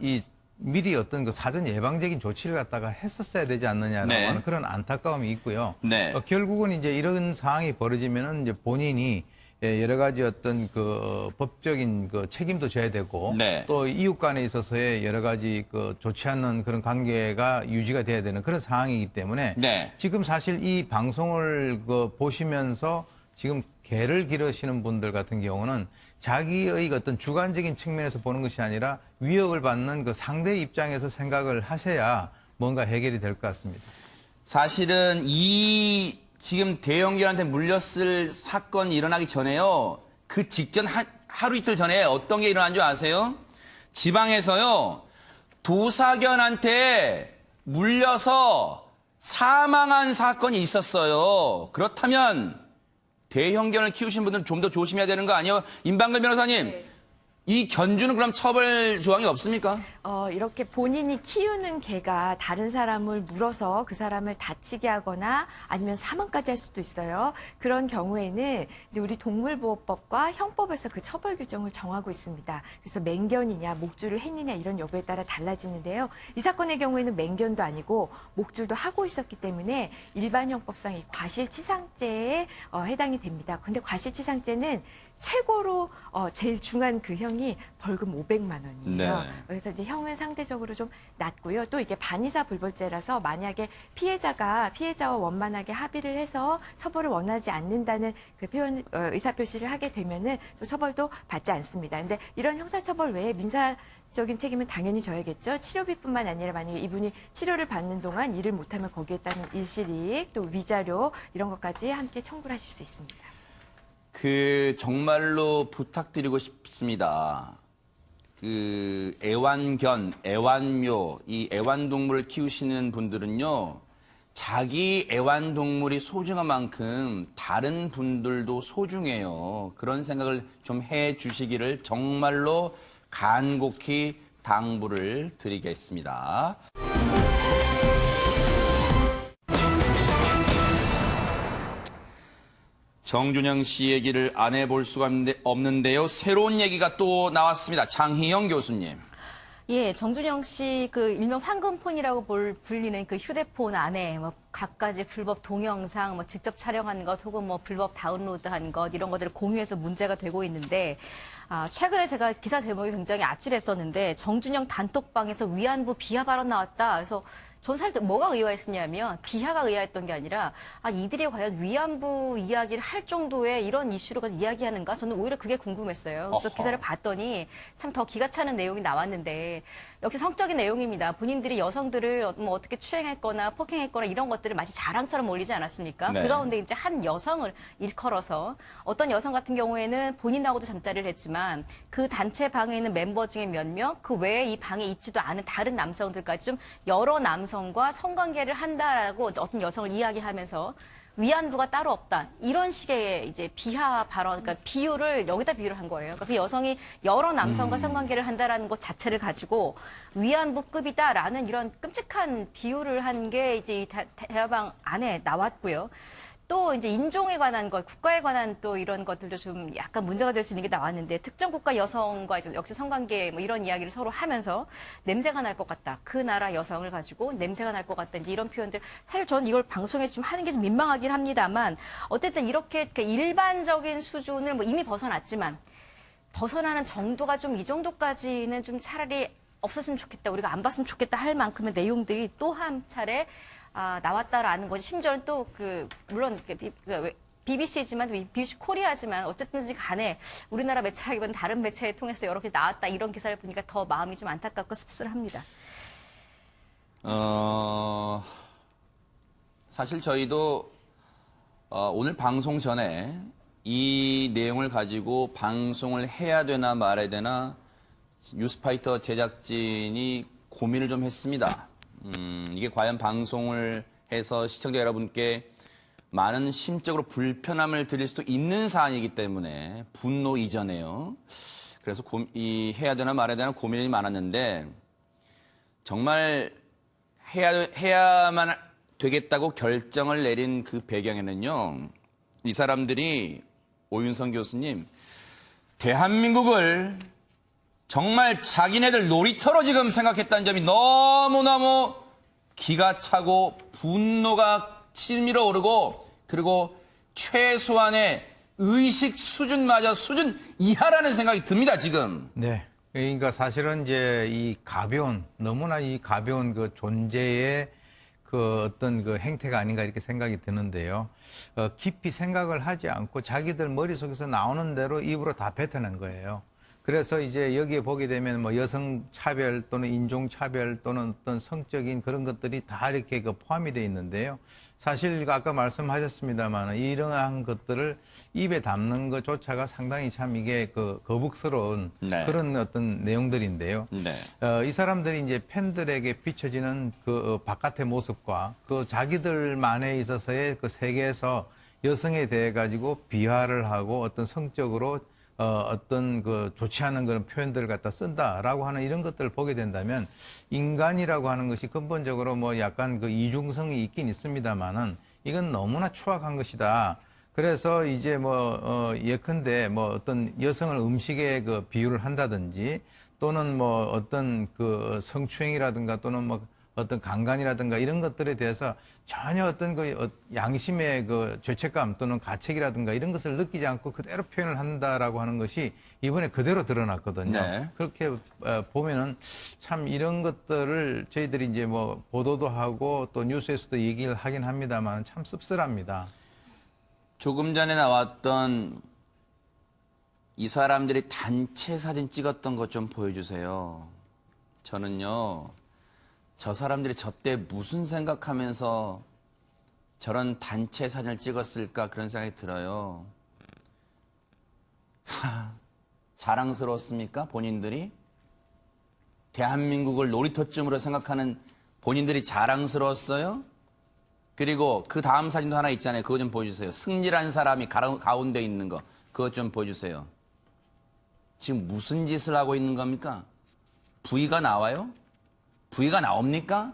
Speaker 4: 미리 어떤 그 사전 예방적인 조치를 갖다가 했었어야 되지 않느냐라고
Speaker 1: 네.
Speaker 4: 하는 그런 안타까움이 있고요.
Speaker 1: 네.
Speaker 4: 결국은 이제 이런 상황이 벌어지면은 이제 본인이 여러 가지 어떤 그 법적인 그 책임도 져야 되고
Speaker 1: 네.
Speaker 4: 또 이웃 간에 있어서의 여러 가지 그 좋지 않는 그런 관계가 유지가 돼야 되는 그런 상황이기 때문에
Speaker 1: 네.
Speaker 4: 지금 사실 이 방송을 보시면서 지금 개를 기르시는 분들 같은 경우는 자기의 어떤 주관적인 측면에서 보는 것이 아니라 위협을 받는 그 상대 입장에서 생각을 하셔야 뭔가 해결이 될 것 같습니다.
Speaker 1: 사실은 지금 대형견한테 물렸을 사건이 일어나기 전에요. 그 직전 하루 이틀 전에 어떤 게 일어난 줄 아세요? 지방에서요. 도사견한테 물려서 사망한 사건이 있었어요. 그렇다면 대형견을 키우신 분들은 좀 더 조심해야 되는 거 아니에요? 임방글 변호사님, 이 견주는 그럼 처벌 조항이 없습니까?
Speaker 7: 이렇게 본인이 키우는 개가 다른 사람을 물어서 그 사람을 다치게 하거나 아니면 사망까지 할 수도 있어요. 그런 경우에는 이제 우리 동물보호법과 형법에서 그 처벌 규정을 정하고 있습니다. 그래서 맹견이냐, 목줄을 했느냐 이런 여부에 따라 달라지는데요. 이 사건의 경우에는 맹견도 아니고 목줄도 하고 있었기 때문에 일반 형법상 이 과실치상죄에 해당이 됩니다. 근데 과실치상죄는 최고로 제일 중한 그 형이 벌금 500만 원이에요.
Speaker 1: 네.
Speaker 7: 그래서 이제 형은 상대적으로 좀 낮고요. 또 이게 반의사 불벌죄라서 만약에 피해자와 원만하게 합의를 해서 처벌을 원하지 않는다는 그 표현 의사 표시를 하게 되면은 또 처벌도 받지 않습니다. 근데 이런 형사처벌 외에 민사적인 책임은 당연히 져야겠죠. 치료비뿐만 아니라 만약에 이분이 치료를 받는 동안 일을 못하면 거기에 따른 일실이익 또 위자료 이런 것까지 함께 청구를 하실 수 있습니다.
Speaker 1: 정말로 부탁드리고 싶습니다. 애완견, 애완묘, 이 애완동물을 키우시는 분들은요, 자기 애완동물이 소중한 만큼 다른 분들도 소중해요. 그런 생각을 좀 해 주시기를 정말로 간곡히 당부를 드리겠습니다. 정준영 씨 얘기를 안 해볼 수가 없는데요. 새로운 얘기가 또 나왔습니다. 장희영 교수님.
Speaker 3: 예, 정준영 씨 그 일명 황금폰이라고 불리는 그 휴대폰 안에 뭐 갖가지 불법 동영상, 뭐 직접 촬영한 것 혹은 뭐 불법 다운로드한 것 이런 것들을 공유해서 문제가 되고 있는데 최근에 제가 기사 제목이 굉장히 아찔했었는데 정준영 단톡방에서 위안부 비하 발언 나왔다. 그래서 전 사실 뭐가 의아했으냐면 비하가 의아했던 게 아니라 이들이 과연 위안부 이야기를 할 정도의 이런 이슈로 이야기하는가? 저는 오히려 그게 궁금했어요. 그래서 기사를 봤더니 참 더 기가 차는 내용이 나왔는데 역시 성적인 내용입니다. 본인들이 여성들을 뭐 어떻게 추행했거나 폭행했거나 이런 것들을 마치 자랑처럼 올리지 않았습니까?
Speaker 1: 네.
Speaker 3: 그 가운데 이제 한 여성을 일컬어서 어떤 여성 같은 경우에는 본인하고도 잠자리를 했지만 그 단체 방에 있는 멤버 중에 몇 명, 그 외에 이 방에 있지도 않은 다른 남성들까지 좀 여러 남성과 성관계를 한다라고 어떤 여성을 이야기하면서 위안부가 따로 없다. 이런 식의 이제 비하 발언, 그러니까 비유를 여기다 비유를 한 거예요. 그러니까 그 여성이 여러 남성과 성관계를 한다라는 것 자체를 가지고 위안부급이다라는 이런 끔찍한 비유를 한 게 이제 이 대화방 안에 나왔고요. 또 이제 인종에 관한 것, 국가에 관한 또 이런 것들도 좀 약간 문제가 될 수 있는 게 나왔는데 특정 국가 여성과 역시 성관계 뭐 이런 이야기를 서로 하면서 냄새가 날 것 같다. 그 나라 여성을 가지고 냄새가 날 것 같다. 이제 이런 표현들. 사실 저는 이걸 방송에 지금 하는 게 좀 민망하긴 합니다만 어쨌든 이렇게 일반적인 수준을 뭐 이미 벗어났지만 벗어나는 정도가 좀 이 정도까지는 좀 차라리 없었으면 좋겠다. 우리가 안 봤으면 좋겠다 할 만큼의 내용들이 또 한 차례 나왔다라는 거지. 심지어는 또 물론 BBC지만 BBC 코리아지만 어쨌든 간에 우리나라 매체라기보다는 다른 매체에 통해서 여러 개 나왔다 이런 기사를 보니까 더 마음이 좀 안타깝고 씁쓸합니다.
Speaker 1: 사실 저희도 오늘 방송 전에 이 내용을 가지고 방송을 해야 되나 말아야 되나 뉴스파이터 제작진이 고민을 좀 했습니다. 이게 과연 방송을 해서 시청자 여러분께 많은 심적으로 불편함을 드릴 수도 있는 사안이기 때문에 분노 이전에요. 그래서 해야 되나 말아야 되나 고민이 많았는데 정말 해야만 되겠다고 결정을 내린 그 배경에는요. 이 사람들이 오윤성 교수님 대한민국을 정말 자기네들 놀이터로 지금 생각했다는 점이 너무너무 기가 차고 분노가 치밀어 오르고 그리고 최소한의 의식 수준마저 수준 이하라는 생각이 듭니다, 지금.
Speaker 4: 네. 그러니까 사실은 이제 너무나 이 가벼운 그 존재의 그 어떤 그 행태가 아닌가 이렇게 생각이 드는데요. 깊이 생각을 하지 않고 자기들 머릿속에서 나오는 대로 입으로 다 뱉어낸 거예요. 그래서 이제 여기에 보게 되면 뭐 여성 차별 또는 인종 차별 또는 어떤 성적인 그런 것들이 다 이렇게 그 포함이 되어 있는데요. 사실 아까 말씀하셨습니다만 이러한 것들을 입에 담는 것조차가 상당히 참 이게 그 거북스러운
Speaker 1: 네.
Speaker 4: 그런 어떤 내용들인데요.
Speaker 1: 네.
Speaker 4: 이 사람들이 이제 팬들에게 비춰지는 그 바깥의 모습과 그 자기들만에 있어서의 그 세계에서 여성에 대해 가지고 비하를 하고 어떤 성적으로 어떤 그 좋지 않은 그런 표현들을 갖다 쓴다라고 하는 이런 것들을 보게 된다면 인간이라고 하는 것이 근본적으로 뭐 약간 그 이중성이 있긴 있습니다만은 이건 너무나 추악한 것이다. 그래서 이제 뭐 예컨대 뭐 어떤 여성을 음식에 그 비유를 한다든지 또는 뭐 어떤 그 성추행이라든가 또는 뭐 어떤 강간이라든가 이런 것들에 대해서 전혀 어떤 그 양심의 그 죄책감 또는 가책이라든가 이런 것을 느끼지 않고 그대로 표현을 한다라고 하는 것이 이번에 그대로 드러났거든요.
Speaker 1: 네.
Speaker 4: 그렇게 보면은 참 이런 것들을 저희들이 이제 뭐 보도도 하고 또 뉴스에서도 얘기를 하긴 합니다만 참 씁쓸합니다.
Speaker 1: 조금 전에 나왔던 이 사람들이 단체 사진 찍었던 것 좀 보여주세요. 저는요, 저 사람들이 저 때 무슨 생각하면서 저런 단체 사진을 찍었을까 그런 생각이 들어요. 자랑스러웠습니까? 본인들이? 대한민국을 놀이터쯤으로 생각하는 본인들이 자랑스러웠어요? 그리고 그 다음 사진도 하나 있잖아요. 그거 좀 보여주세요. 승리란 사람이 가운데 있는 거. 그것 좀 보여주세요. 지금 무슨 짓을 하고 있는 겁니까? 부위가 나와요? 부위가 나옵니까?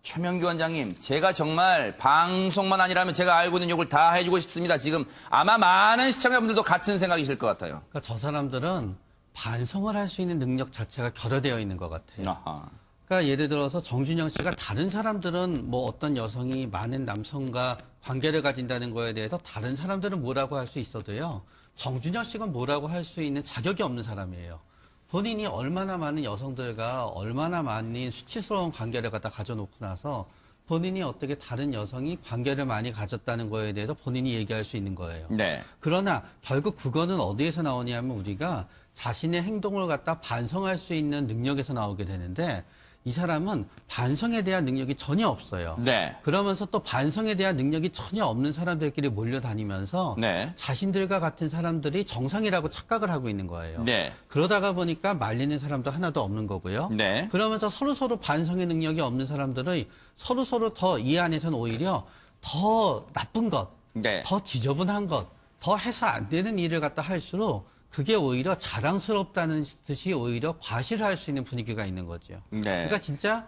Speaker 1: 최명규 원장님, 제가 정말 방송만 아니라면 제가 알고 있는 욕을 다 해주고 싶습니다. 지금 아마 많은 시청자분들도 같은 생각이실 것 같아요.
Speaker 6: 그러니까 저 사람들은 반성을 할 수 있는 능력 자체가 결여되어 있는 것 같아요.
Speaker 1: 아하.
Speaker 6: 그러니까 예를 들어서 정준영 씨가 다른 사람들은 뭐 어떤 여성이 많은 남성과 관계를 가진다는 거에 대해서 다른 사람들은 뭐라고 할 수 있어도요. 정준영 씨가 뭐라고 할 수 있는 자격이 없는 사람이에요. 본인이 얼마나 많은 여성들과 얼마나 많은 수치스러운 관계를 갖다 가져놓고 나서 본인이 어떻게 다른 여성이 관계를 많이 가졌다는 거에 대해서 본인이 얘기할 수 있는 거예요.
Speaker 1: 네.
Speaker 6: 그러나 결국 그거는 어디에서 나오냐면 우리가 자신의 행동을 갖다 반성할 수 있는 능력에서 나오게 되는데 이 사람은 반성에 대한 능력이 전혀 없어요.
Speaker 1: 네.
Speaker 6: 그러면서 또 반성에 대한 능력이 전혀 없는 사람들끼리 몰려다니면서
Speaker 1: 네.
Speaker 6: 자신들과 같은 사람들이 정상이라고 착각을 하고 있는 거예요.
Speaker 1: 네.
Speaker 6: 그러다가 보니까 말리는 사람도 하나도 없는 거고요.
Speaker 1: 네.
Speaker 6: 그러면서 서로서로 반성의 능력이 없는 사람들의 서로서로 더 이 안에서는 오히려 더 나쁜 것,
Speaker 1: 네.
Speaker 6: 더 지저분한 것, 더 해서 안 되는 일을 갖다 할수록 그게 오히려 자랑스럽다는 듯이 오히려 과시를 할 수 있는 분위기가 있는 거죠.
Speaker 1: 네.
Speaker 6: 그러니까 진짜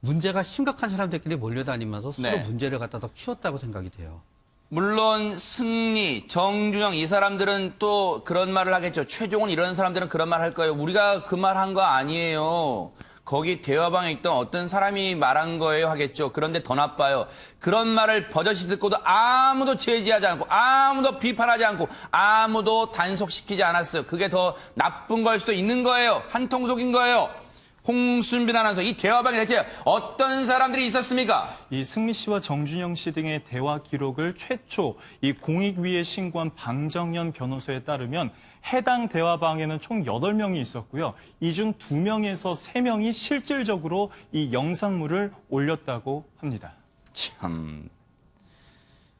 Speaker 6: 문제가 심각한 사람들끼리 몰려다니면서 서로
Speaker 1: 네.
Speaker 6: 문제를 갖다 더 키웠다고 생각이 돼요.
Speaker 1: 물론 승리, 정준영 이 사람들은 또 그런 말을 하겠죠. 최종훈 이런 사람들은 그런 말 할 거예요. 우리가 그 말 한 거 아니에요. 거기 대화방에 있던 어떤 사람이 말한 거예요 하겠죠. 그런데 더 나빠요. 그런 말을 버젓이 듣고도 아무도 제지하지 않고 아무도 비판하지 않고 아무도 단속시키지 않았어요. 그게 더 나쁜 걸 수도 있는 거예요. 한통속인 거예요. 홍순빈 아나운서, 이 대화방에 대체 어떤 사람들이 있었습니까?
Speaker 2: 이 승리 씨와 정준영 씨 등의 대화 기록을 최초 이 공익위에 신고한 방정현 변호사에 따르면 해당 대화방에는 총 8명이 있었고요. 이 중 2명에서 3명이 실질적으로 이 영상물을 올렸다고 합니다.
Speaker 1: 참,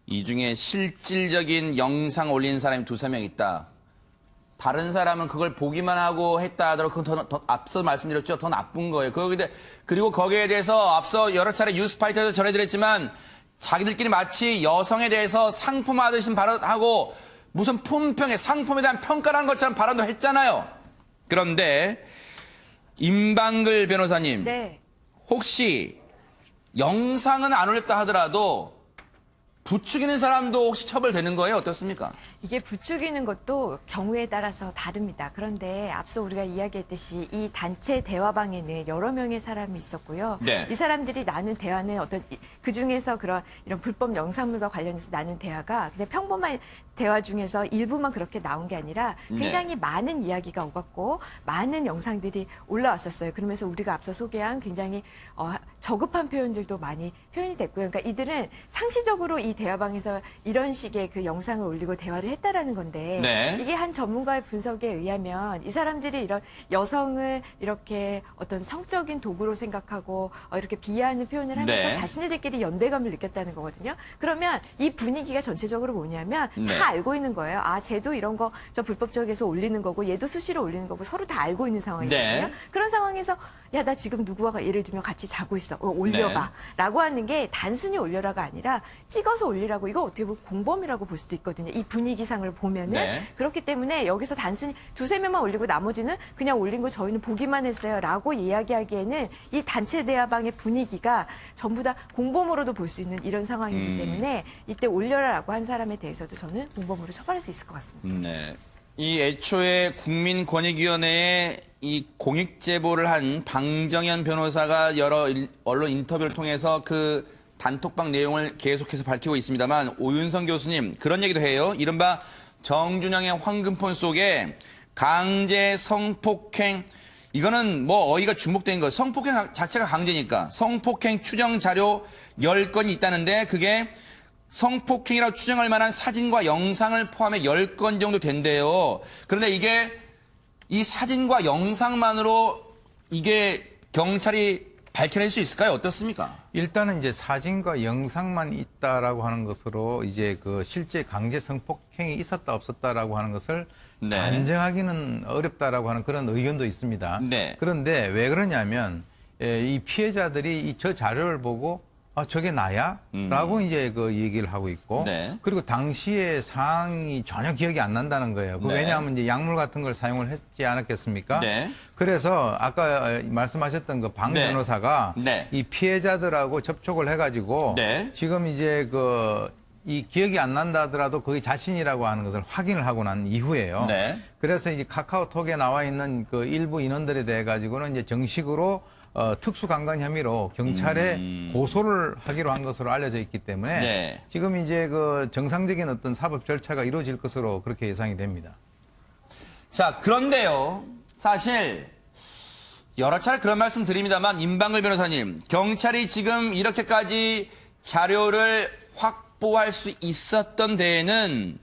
Speaker 1: 이 중에 실질적인 영상 올린 사람이 2-3명 있다. 다른 사람은 그걸 보기만 하고 했다 하더라도 그건 더 앞서 말씀드렸죠. 더 나쁜 거예요. 그리고 거기에 대해서 앞서 여러 차례 뉴스파이터에서 전해드렸지만 자기들끼리 마치 여성에 대해서 상품하듯이 발언하고 무슨 품평에 상품에 대한 평가를 한 것처럼 발언도 했잖아요. 그런데 임방글 변호사님,
Speaker 7: 네.
Speaker 1: 혹시 영상은 안 올렸다 하더라도 부추기는 사람도 혹시 처벌되는 거예요? 어떻습니까?
Speaker 7: 이게 부추기는 것도 경우에 따라서 다릅니다. 그런데 앞서 우리가 이야기했듯이 이 단체 대화방에는 여러 명의 사람이 있었고요.
Speaker 1: 네.
Speaker 7: 이 사람들이 나눈 대화는 어떤 그 중에서 이런 불법 영상물과 관련해서 나눈 대화가 그냥 평범한 대화 중에서 일부만 그렇게 나온 게 아니라 굉장히 많은 이야기가 오갔고 많은 영상들이 올라왔었어요. 그러면서 우리가 앞서 소개한 굉장히 저급한 표현들도 많이 표현이 됐고요. 그러니까 이들은 상시적으로 이 대화방에서 이런 식의 그 영상을 올리고 대화를 했다라는 건데
Speaker 1: 네.
Speaker 7: 이게 한 전문가의 분석에 의하면 이 사람들이 이런 여성을 이렇게 어떤 성적인 도구로 생각하고 이렇게 비하하는 표현을 하면서
Speaker 1: 네.
Speaker 7: 자신들끼리 연대감을 느꼈다는 거거든요. 그러면 이 분위기가 전체적으로 뭐냐면
Speaker 1: 네.
Speaker 7: 다 알고 있는 거예요. 아, 쟤도 이런 거 저 불법적에서 올리는 거고 얘도 수시로 올리는 거고 서로 다 알고 있는 상황이거든요.
Speaker 1: 네.
Speaker 7: 그런 상황에서 야, 나 지금 누구와 예를 들면 같이 자고 있어. 올려봐.
Speaker 1: 네.
Speaker 7: 라고 하는 게 단순히 올려라가 아니라 찍어서 올리라고 이거 어떻게 보면 공범이라고 볼 수도 있거든요. 이 분위기상을 보면은.
Speaker 1: 네.
Speaker 7: 그렇기 때문에 여기서 단순히 두세 명만 올리고 나머지는 그냥 올린 거 저희는 보기만 했어요. 라고 이야기하기에는 이 단체 대화방의 분위기가 전부 다 공범으로도 볼 수 있는 이런 상황이기 때문에 이때 올려라라고 한 사람에 대해서도 저는 공범으로 처벌할 수 있을 것 같습니다.
Speaker 1: 네. 이 애초에 국민권익위원회에 이 공익 제보를 한 방정현 변호사가 여러 언론 인터뷰를 통해서 그 단톡방 내용을 계속해서 밝히고 있습니다만 오윤성 교수님 그런 얘기도 해요. 이른바 정준영의 황금폰 속에 강제 성폭행 이거는 뭐 어휘가 중복된 거 성폭행 자체가 강제니까 성폭행 추정 자료 10건이 있다는데 그게 성폭행이라고 추정할 만한 사진과 영상을 포함해 10건 정도 된대요. 그런데 이게 이 사진과 영상만으로 이게 경찰이 밝혀낼 수 있을까요? 어떻습니까?
Speaker 4: 일단은 이제 사진과 영상만 있다라고 하는 것으로 이제 그 실제 강제 성폭행이 있었다 없었다라고 하는 것을
Speaker 1: 네.
Speaker 4: 단정하기는 어렵다라고 하는 그런 의견도 있습니다.
Speaker 1: 네.
Speaker 4: 그런데 왜 그러냐면 이 피해자들이 저 자료를 보고 아, 저게 나야? 라고 이제 그 얘기를 하고 있고.
Speaker 1: 네.
Speaker 4: 그리고 당시의 상황이 전혀 기억이 안 난다는 거예요.
Speaker 1: 네.
Speaker 4: 왜냐하면 이제 약물 같은 걸 사용을 했지 않았겠습니까?
Speaker 1: 네.
Speaker 4: 그래서 아까 말씀하셨던 그 방
Speaker 1: 네.
Speaker 4: 변호사가
Speaker 1: 네.
Speaker 4: 이 피해자들하고 접촉을 해가지고
Speaker 1: 네.
Speaker 4: 지금 이제 이 기억이 안 난다 하더라도 그게 자신이라고 하는 것을 확인을 하고 난 이후에요.
Speaker 1: 네.
Speaker 4: 그래서 이제 카카오톡에 나와 있는 그 일부 인원들에 대해 가지고는 이제 정식으로 특수강간 혐의로 경찰에 고소를 하기로 한 것으로 알려져 있기 때문에
Speaker 1: 네.
Speaker 4: 지금 이제 그 정상적인 어떤 사법 절차가 이루어질 것으로 그렇게 예상이 됩니다.
Speaker 1: 자, 그런데요. 사실 여러 차례 그런 말씀 드립니다만 임방글 변호사님, 경찰이 지금 이렇게까지 자료를 확보할 수 있었던 데에는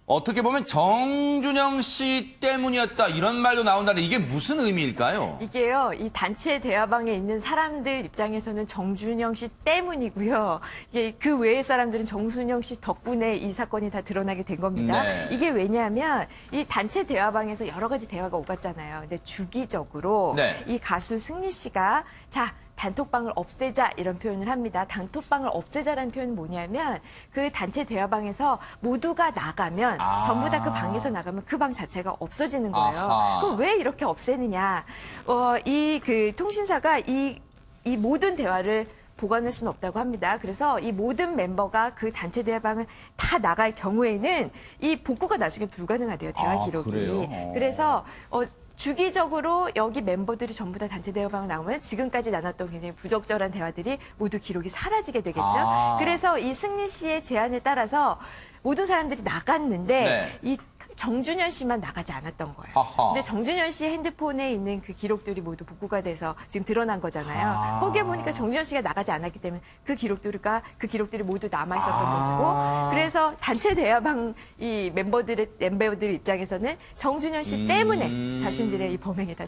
Speaker 1: 어떻게 보면 정준영 씨 때문이었다 이런 말도 나온다는데 이게 무슨 의미일까요?
Speaker 7: 이게요, 이 단체 대화방에 있는 사람들 입장에서는 정준영 씨 때문이고요. 이게 그 외의 사람들은 정준영 씨 덕분에 이 사건이 다 드러나게 된 겁니다.
Speaker 1: 네.
Speaker 7: 이게 왜냐하면 이 단체 대화방에서 여러 가지 대화가 오갔잖아요. 근데 주기적으로
Speaker 1: 네.
Speaker 7: 이 가수 승리 씨가 자, 단톡방을 없애자 이런 표현을 합니다. 단톡방을 없애자라는 표현은 뭐냐면 그 단체 대화방에서 모두가 나가면 전부 다 그 방에서 나가면 그 방 자체가 없어지는 거예요.
Speaker 1: 아하.
Speaker 7: 그럼 왜 이렇게 없애느냐? 이 그 통신사가 이 모든 대화를 보관할 수는 없다고 합니다. 그래서 이 모든 멤버가 그 단체 대화방을 다 나갈 경우에는 이 복구가 나중에 불가능하대요. 대화 기록이.
Speaker 1: 그래요?
Speaker 7: 그래서 주기적으로 여기 멤버들이 전부 다 단체 대화방을 나오면 지금까지 나눴던 굉장히 부적절한 대화들이 모두 기록이 사라지게 되겠죠.
Speaker 1: 아.
Speaker 7: 그래서 이 승리 씨의 제안에 따라서 모든 사람들이 나갔는데
Speaker 1: 네.
Speaker 7: 이 정준현 씨만 나가지 않았던 거예요.
Speaker 1: 아하.
Speaker 7: 근데 정준현 씨 핸드폰에 있는 그 기록들이 모두 복구가 돼서 지금 드러난 거잖아요. 거기에 보니까 정준현 씨가 나가지 않았기 때문에 그 기록들이 모두 남아 있었던 것이고, 그래서 단체 대화방 이 멤버들 입장에서는 정준현 씨 때문에 자신들의 이 범행에 다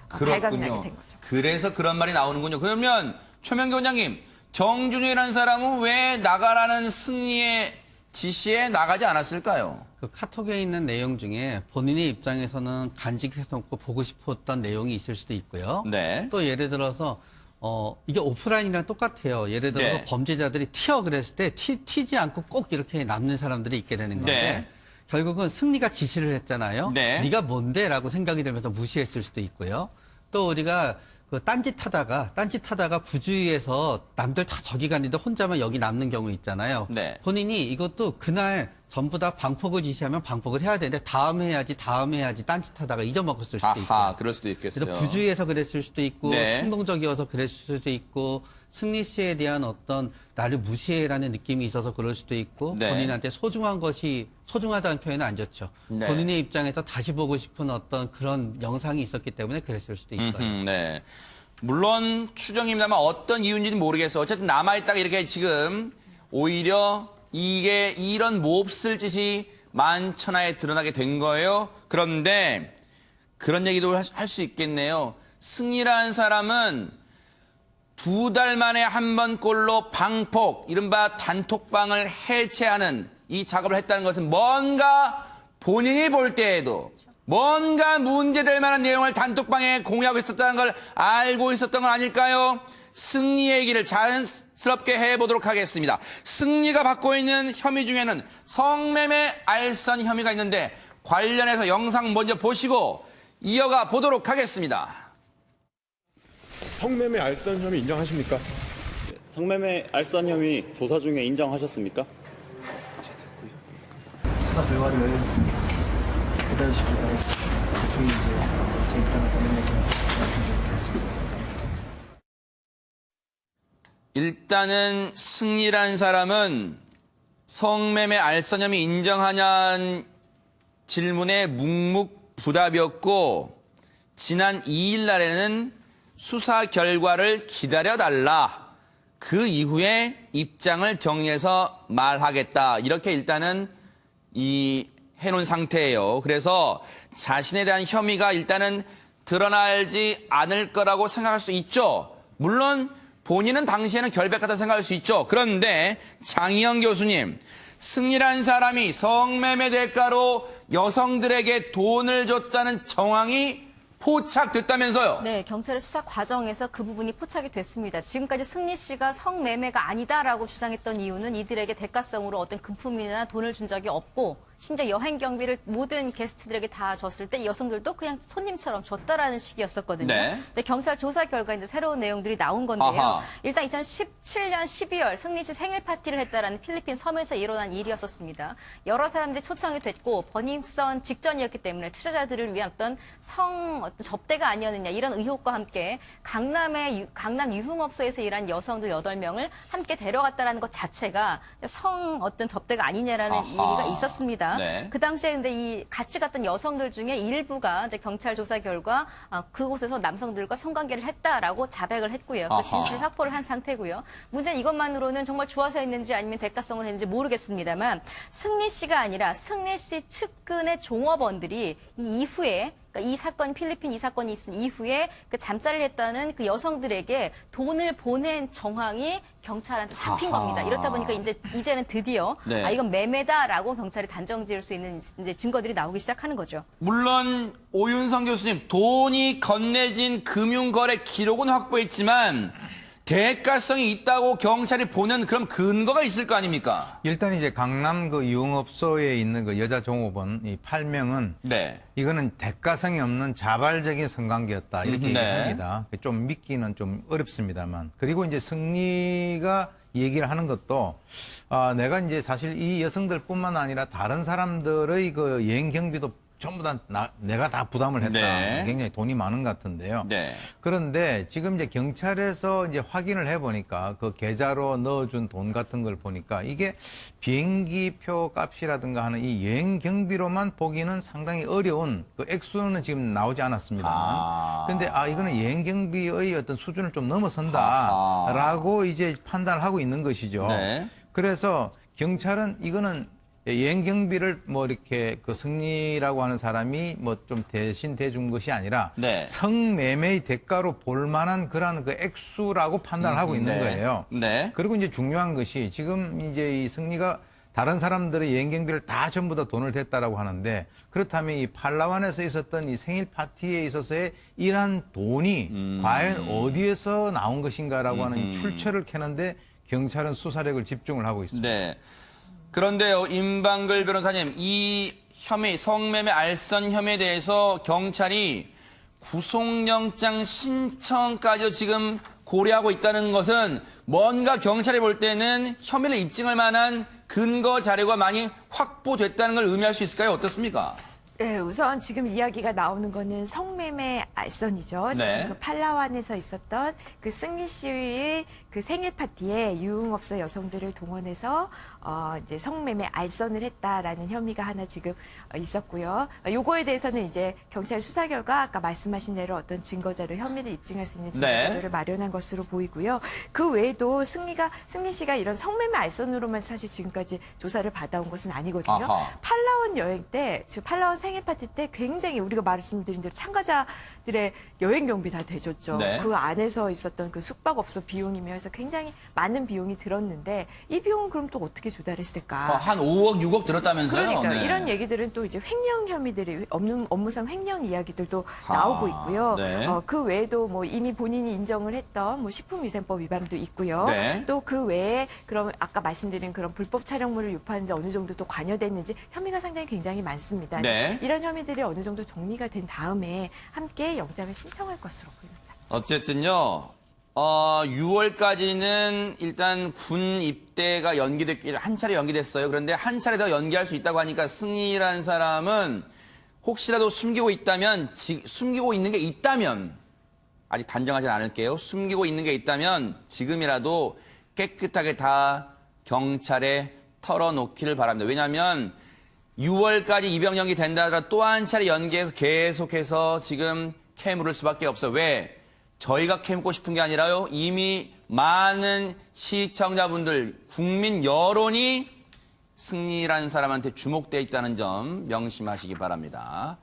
Speaker 7: 발각이 나게 된 거죠.
Speaker 1: 그래서 그런 말이 나오는군요. 그러면 최명기 원장님, 정준영이라는 사람은 왜 나가라는 승리의 지시에 나가지 않았을까요?
Speaker 6: 그 카톡에 있는 내용 중에 본인의 입장에서는 간직해서 보고 싶었던 내용이 있을 수도 있고요.
Speaker 1: 네.
Speaker 6: 또 예를 들어서 이게 오프라인이랑 똑같아요. 예를 들어서
Speaker 1: 네.
Speaker 6: 범죄자들이 튀어 그랬을 때 튀지 않고 꼭 이렇게 남는 사람들이 있게 되는 건데
Speaker 1: 네.
Speaker 6: 결국은 승리가 지시를 했잖아요.
Speaker 1: 네.
Speaker 6: 네가 뭔데? 라고 생각이 들면서 무시했을 수도 있고요. 또 우리가 그 딴짓하다가 부주의해서 남들 다 저기 갔는데 혼자만 여기 남는 경우 있잖아요.
Speaker 1: 네.
Speaker 6: 본인이 이것도 그날 전부 다 방폭을 지시하면 방폭을 해야 되는데 다음 해야지 딴짓하다가 잊어먹었을 수도 있고.
Speaker 1: 아하, 그럴 수도 있겠어요.
Speaker 6: 그래서 부주의해서 그랬을 수도 있고
Speaker 1: 네.
Speaker 6: 충동적이어서 그랬을 수도 있고 승리 씨에 대한 어떤 나를 무시해라는 느낌이 있어서 그럴 수도 있고
Speaker 1: 네.
Speaker 6: 본인한테 소중한 것이 소중하다는 표현은 안 좋죠.
Speaker 1: 네.
Speaker 6: 본인의 입장에서 다시 보고 싶은 어떤 그런 영상이 있었기 때문에 그랬을 수도 있어요.
Speaker 1: 네. 물론 추정입니다만 어떤 이유인지는 모르겠어. 어쨌든 남아있다가 이렇게 지금 오히려 이게 이런 몹쓸 짓이 만천하에 드러나게 된 거예요. 그런데 그런 얘기도 할 수 있겠네요. 승리라는 사람은 2달 만에 한 번꼴로 방폭, 이른바 단톡방을 해체하는 이 작업을 했다는 것은 뭔가 본인이 볼 때에도 뭔가 문제될 만한 내용을 단톡방에 공유하고 있었다는 걸 알고 있었던 건 아닐까요? 승리 얘기를 자연스럽게 해보도록 하겠습니다. 승리가 받고 있는 혐의 중에는 성매매 알선 혐의가 있는데 관련해서 영상 먼저 보시고 이어가 보도록 하겠습니다.
Speaker 10: 성매매 알선 혐의 인정하십니까?
Speaker 11: 성매매 알선 혐의 조사 중에 인정하셨습니까?
Speaker 12: 수사 결과를 기다리시기를 저희 이제 제 입장을 전해내서 말씀드리겠습니다.
Speaker 1: 일단은 승리라는 사람은 성매매 알선 혐의 인정하냐는 질문에 묵묵부답이었고 지난 2일 날에는 수사 결과를 기다려달라. 그 이후에 입장을 정리해서 말하겠다. 이렇게 일단은 해놓은 상태예요. 그래서 자신에 대한 혐의가 일단은 드러나지 않을 거라고 생각할 수 있죠. 물론 본인은 당시에는 결백하다고 생각할 수 있죠. 그런데 장희영 교수님, 승리라는 사람이 성매매 대가로 여성들에게 돈을 줬다는 정황이 포착됐다면서요?
Speaker 3: 네, 경찰의 수사 과정에서 그 부분이 포착이 됐습니다. 지금까지 승리 씨가 성매매가 아니다라고 주장했던 이유는 이들에게 대가성으로 어떤 금품이나 돈을 준 적이 없고 심지어 여행 경비를 모든 게스트들에게 다 줬을 때 여성들도 그냥 손님처럼 줬다라는 식이었었거든요.
Speaker 1: 네.
Speaker 3: 근데 경찰 조사 결과 이제 새로운 내용들이 나온 건데요.
Speaker 1: 아하.
Speaker 3: 일단 2017년 12월 승리 씨 생일 파티를 했다라는 필리핀 섬에서 일어난 일이었었습니다. 여러 사람들이 초청이 됐고 버닝썬 직전이었기 때문에 투자자들을 위한 어떤 접대가 아니었느냐 이런 의혹과 함께 강남 유흥업소에서 일한 여성들 8명을 함께 데려갔다라는 것 자체가 어떤 접대가 아니냐라는
Speaker 1: 아하.
Speaker 3: 얘기가 있었습니다.
Speaker 1: 네.
Speaker 3: 그 당시에 근데 이 같이 갔던 여성들 중에 일부가 이제 경찰 조사 결과 그곳에서 남성들과 성관계를 했다라고 자백을 했고요.
Speaker 1: 아하.
Speaker 3: 그 진술 확보를 한 상태고요. 문제는 이것만으로는 정말 좋아서 했는지 아니면 대가성을 했는지 모르겠습니다만 승리 씨가 아니라 승리 씨 측근의 종업원들이 이 이후에 그러니까 이 사건 필리핀 이 사건이 있은 이후에 그 잠자리를 했다는 그 여성들에게 돈을 보낸 정황이 경찰한테 잡힌
Speaker 1: 아하.
Speaker 3: 겁니다. 이렇다 보니까 이제는 드디어
Speaker 1: 네.
Speaker 3: 이건 매매다라고 경찰이 단정지을 수 있는 이제 증거들이 나오기 시작하는 거죠.
Speaker 1: 물론 오윤성 교수님 돈이 건네진 금융거래 기록은 확보했지만 대가성이 있다고 경찰이 보는 그런 근거가 있을 거 아닙니까?
Speaker 4: 일단 이제 강남 그 유흥업소에 있는 그 여자 종업원 이 8명은
Speaker 1: 네.
Speaker 4: 이거는 대가성이 없는 자발적인 성관계였다 이렇게
Speaker 1: 네.
Speaker 4: 얘기합니다. 좀 믿기는 좀 어렵습니다만. 그리고 이제 승리가 얘기를 하는 것도 내가 이제 사실 이 여성들뿐만 아니라 다른 사람들의 그 여행 경비도 전부 다 내가 다 부담을 했다.
Speaker 1: 네.
Speaker 4: 굉장히 돈이 많은 것 같은데요.
Speaker 1: 네.
Speaker 4: 그런데 지금 이제 경찰에서 이제 확인을 해보니까 그 계좌로 넣어준 돈 같은 걸 보니까 이게 비행기표 값이라든가 하는 이 여행 경비로만 보기는 상당히 어려운 그 액수는 지금 나오지 않았습니다만. 근데 이거는 여행 경비의 어떤 수준을 좀 넘어선다라고 이제 판단을 하고 있는 것이죠.
Speaker 1: 네.
Speaker 4: 그래서 경찰은 이거는 여행 경비를 뭐 이렇게 그 승리라고 하는 사람이 뭐 좀 대신 대준 것이 아니라
Speaker 1: 네.
Speaker 4: 성매매의 대가로 볼 만한 그런 그 액수라고 판단을 하고 있는
Speaker 1: 네.
Speaker 4: 거예요.
Speaker 1: 네.
Speaker 4: 그리고 이제 중요한 것이 지금 이제 이 승리가 다른 사람들의 여행 경비를 다 전부 다 돈을 댔다라고 하는데 그렇다면 이 팔라완에서 있었던 이 생일 파티에 있어서의 이러한 돈이 과연 어디에서 나온 것인가라고 하는 이 출처를 캐는데 경찰은 수사력을 집중을 하고 있습니다.
Speaker 1: 네. 그런데요, 임방글 변호사님, 이 혐의, 성매매 알선 혐의에 대해서 경찰이 구속영장 신청까지 지금 고려하고 있다는 것은 뭔가 경찰이 볼 때는 혐의를 입증할 만한 근거 자료가 많이 확보됐다는 걸 의미할 수 있을까요? 어떻습니까?
Speaker 7: 네, 우선 지금 이야기가 나오는 거는 성매매 알선이죠.
Speaker 1: 네.
Speaker 7: 지금 그 팔라완에서 있었던 그 승리 씨의 그 생일 파티에 유흥업소 여성들을 동원해서 이제 성매매 알선을 했다라는 혐의가 하나 지금 있었고요. 요거에 대해서는 이제 경찰 수사 결과 아까 말씀하신 대로 어떤 증거자료 혐의를 입증할 수 있는 증거자료를
Speaker 1: 네.
Speaker 7: 마련한 것으로 보이고요. 그 외에도 승리 씨가 이런 성매매 알선으로만 사실 지금까지 조사를 받아온 것은 아니거든요.
Speaker 1: 아하.
Speaker 7: 팔라완 여행 때, 즉 팔라완 생일 파티 때 굉장히 우리가 말씀드린 대로 참가자들의 여행 경비 다 대줬죠.
Speaker 1: 네.
Speaker 7: 그 안에서 있었던 그 숙박업소 비용이며 해서 굉장히 많은 비용이 들었는데 이 비용은 그럼 또 어떻게 조달했을까?
Speaker 1: 한 5억, 6억 들었다면서요?
Speaker 7: 그러니까
Speaker 1: 네.
Speaker 7: 이런 얘기들은 또 이제 횡령 혐의들이 업무상 횡령 이야기들도
Speaker 1: 아,
Speaker 7: 나오고 있고요.
Speaker 1: 네.
Speaker 7: 그 외에도 뭐 이미 본인이 인정을 했던 뭐 식품위생법 위반도 있고요.
Speaker 1: 네.
Speaker 7: 또 그 외에 그럼 아까 말씀드린 그런 불법 촬영물을 유포하는데 어느 정도 또 관여됐는지 혐의가 상당히 굉장히 많습니다.
Speaker 1: 네.
Speaker 7: 이런 혐의들이 어느 정도 정리가 된 다음에 함께 영장을 신청할 것으로 보입니다.
Speaker 1: 어쨌든요. 6월까지는 일단 군 입대가 한 차례 연기됐어요. 그런데 한 차례 더 연기할 수 있다고 하니까 승희라는 사람은 혹시라도 숨기고 있는 게 있다면 아직 단정하진 않을게요. 숨기고 있는 게 있다면 지금이라도 깨끗하게 다 경찰에 털어놓기를 바랍니다. 왜냐하면 6월까지 입영 연기 된다 하더라도 또 한 차례 연기해서 계속해서 지금 캐 물을 수밖에 없어요. 왜? 저희가 캐묻고 싶은 게 아니라요. 이미 많은 시청자분들, 국민 여론이 승리라는 사람한테 주목되어 있다는 점 명심하시기 바랍니다.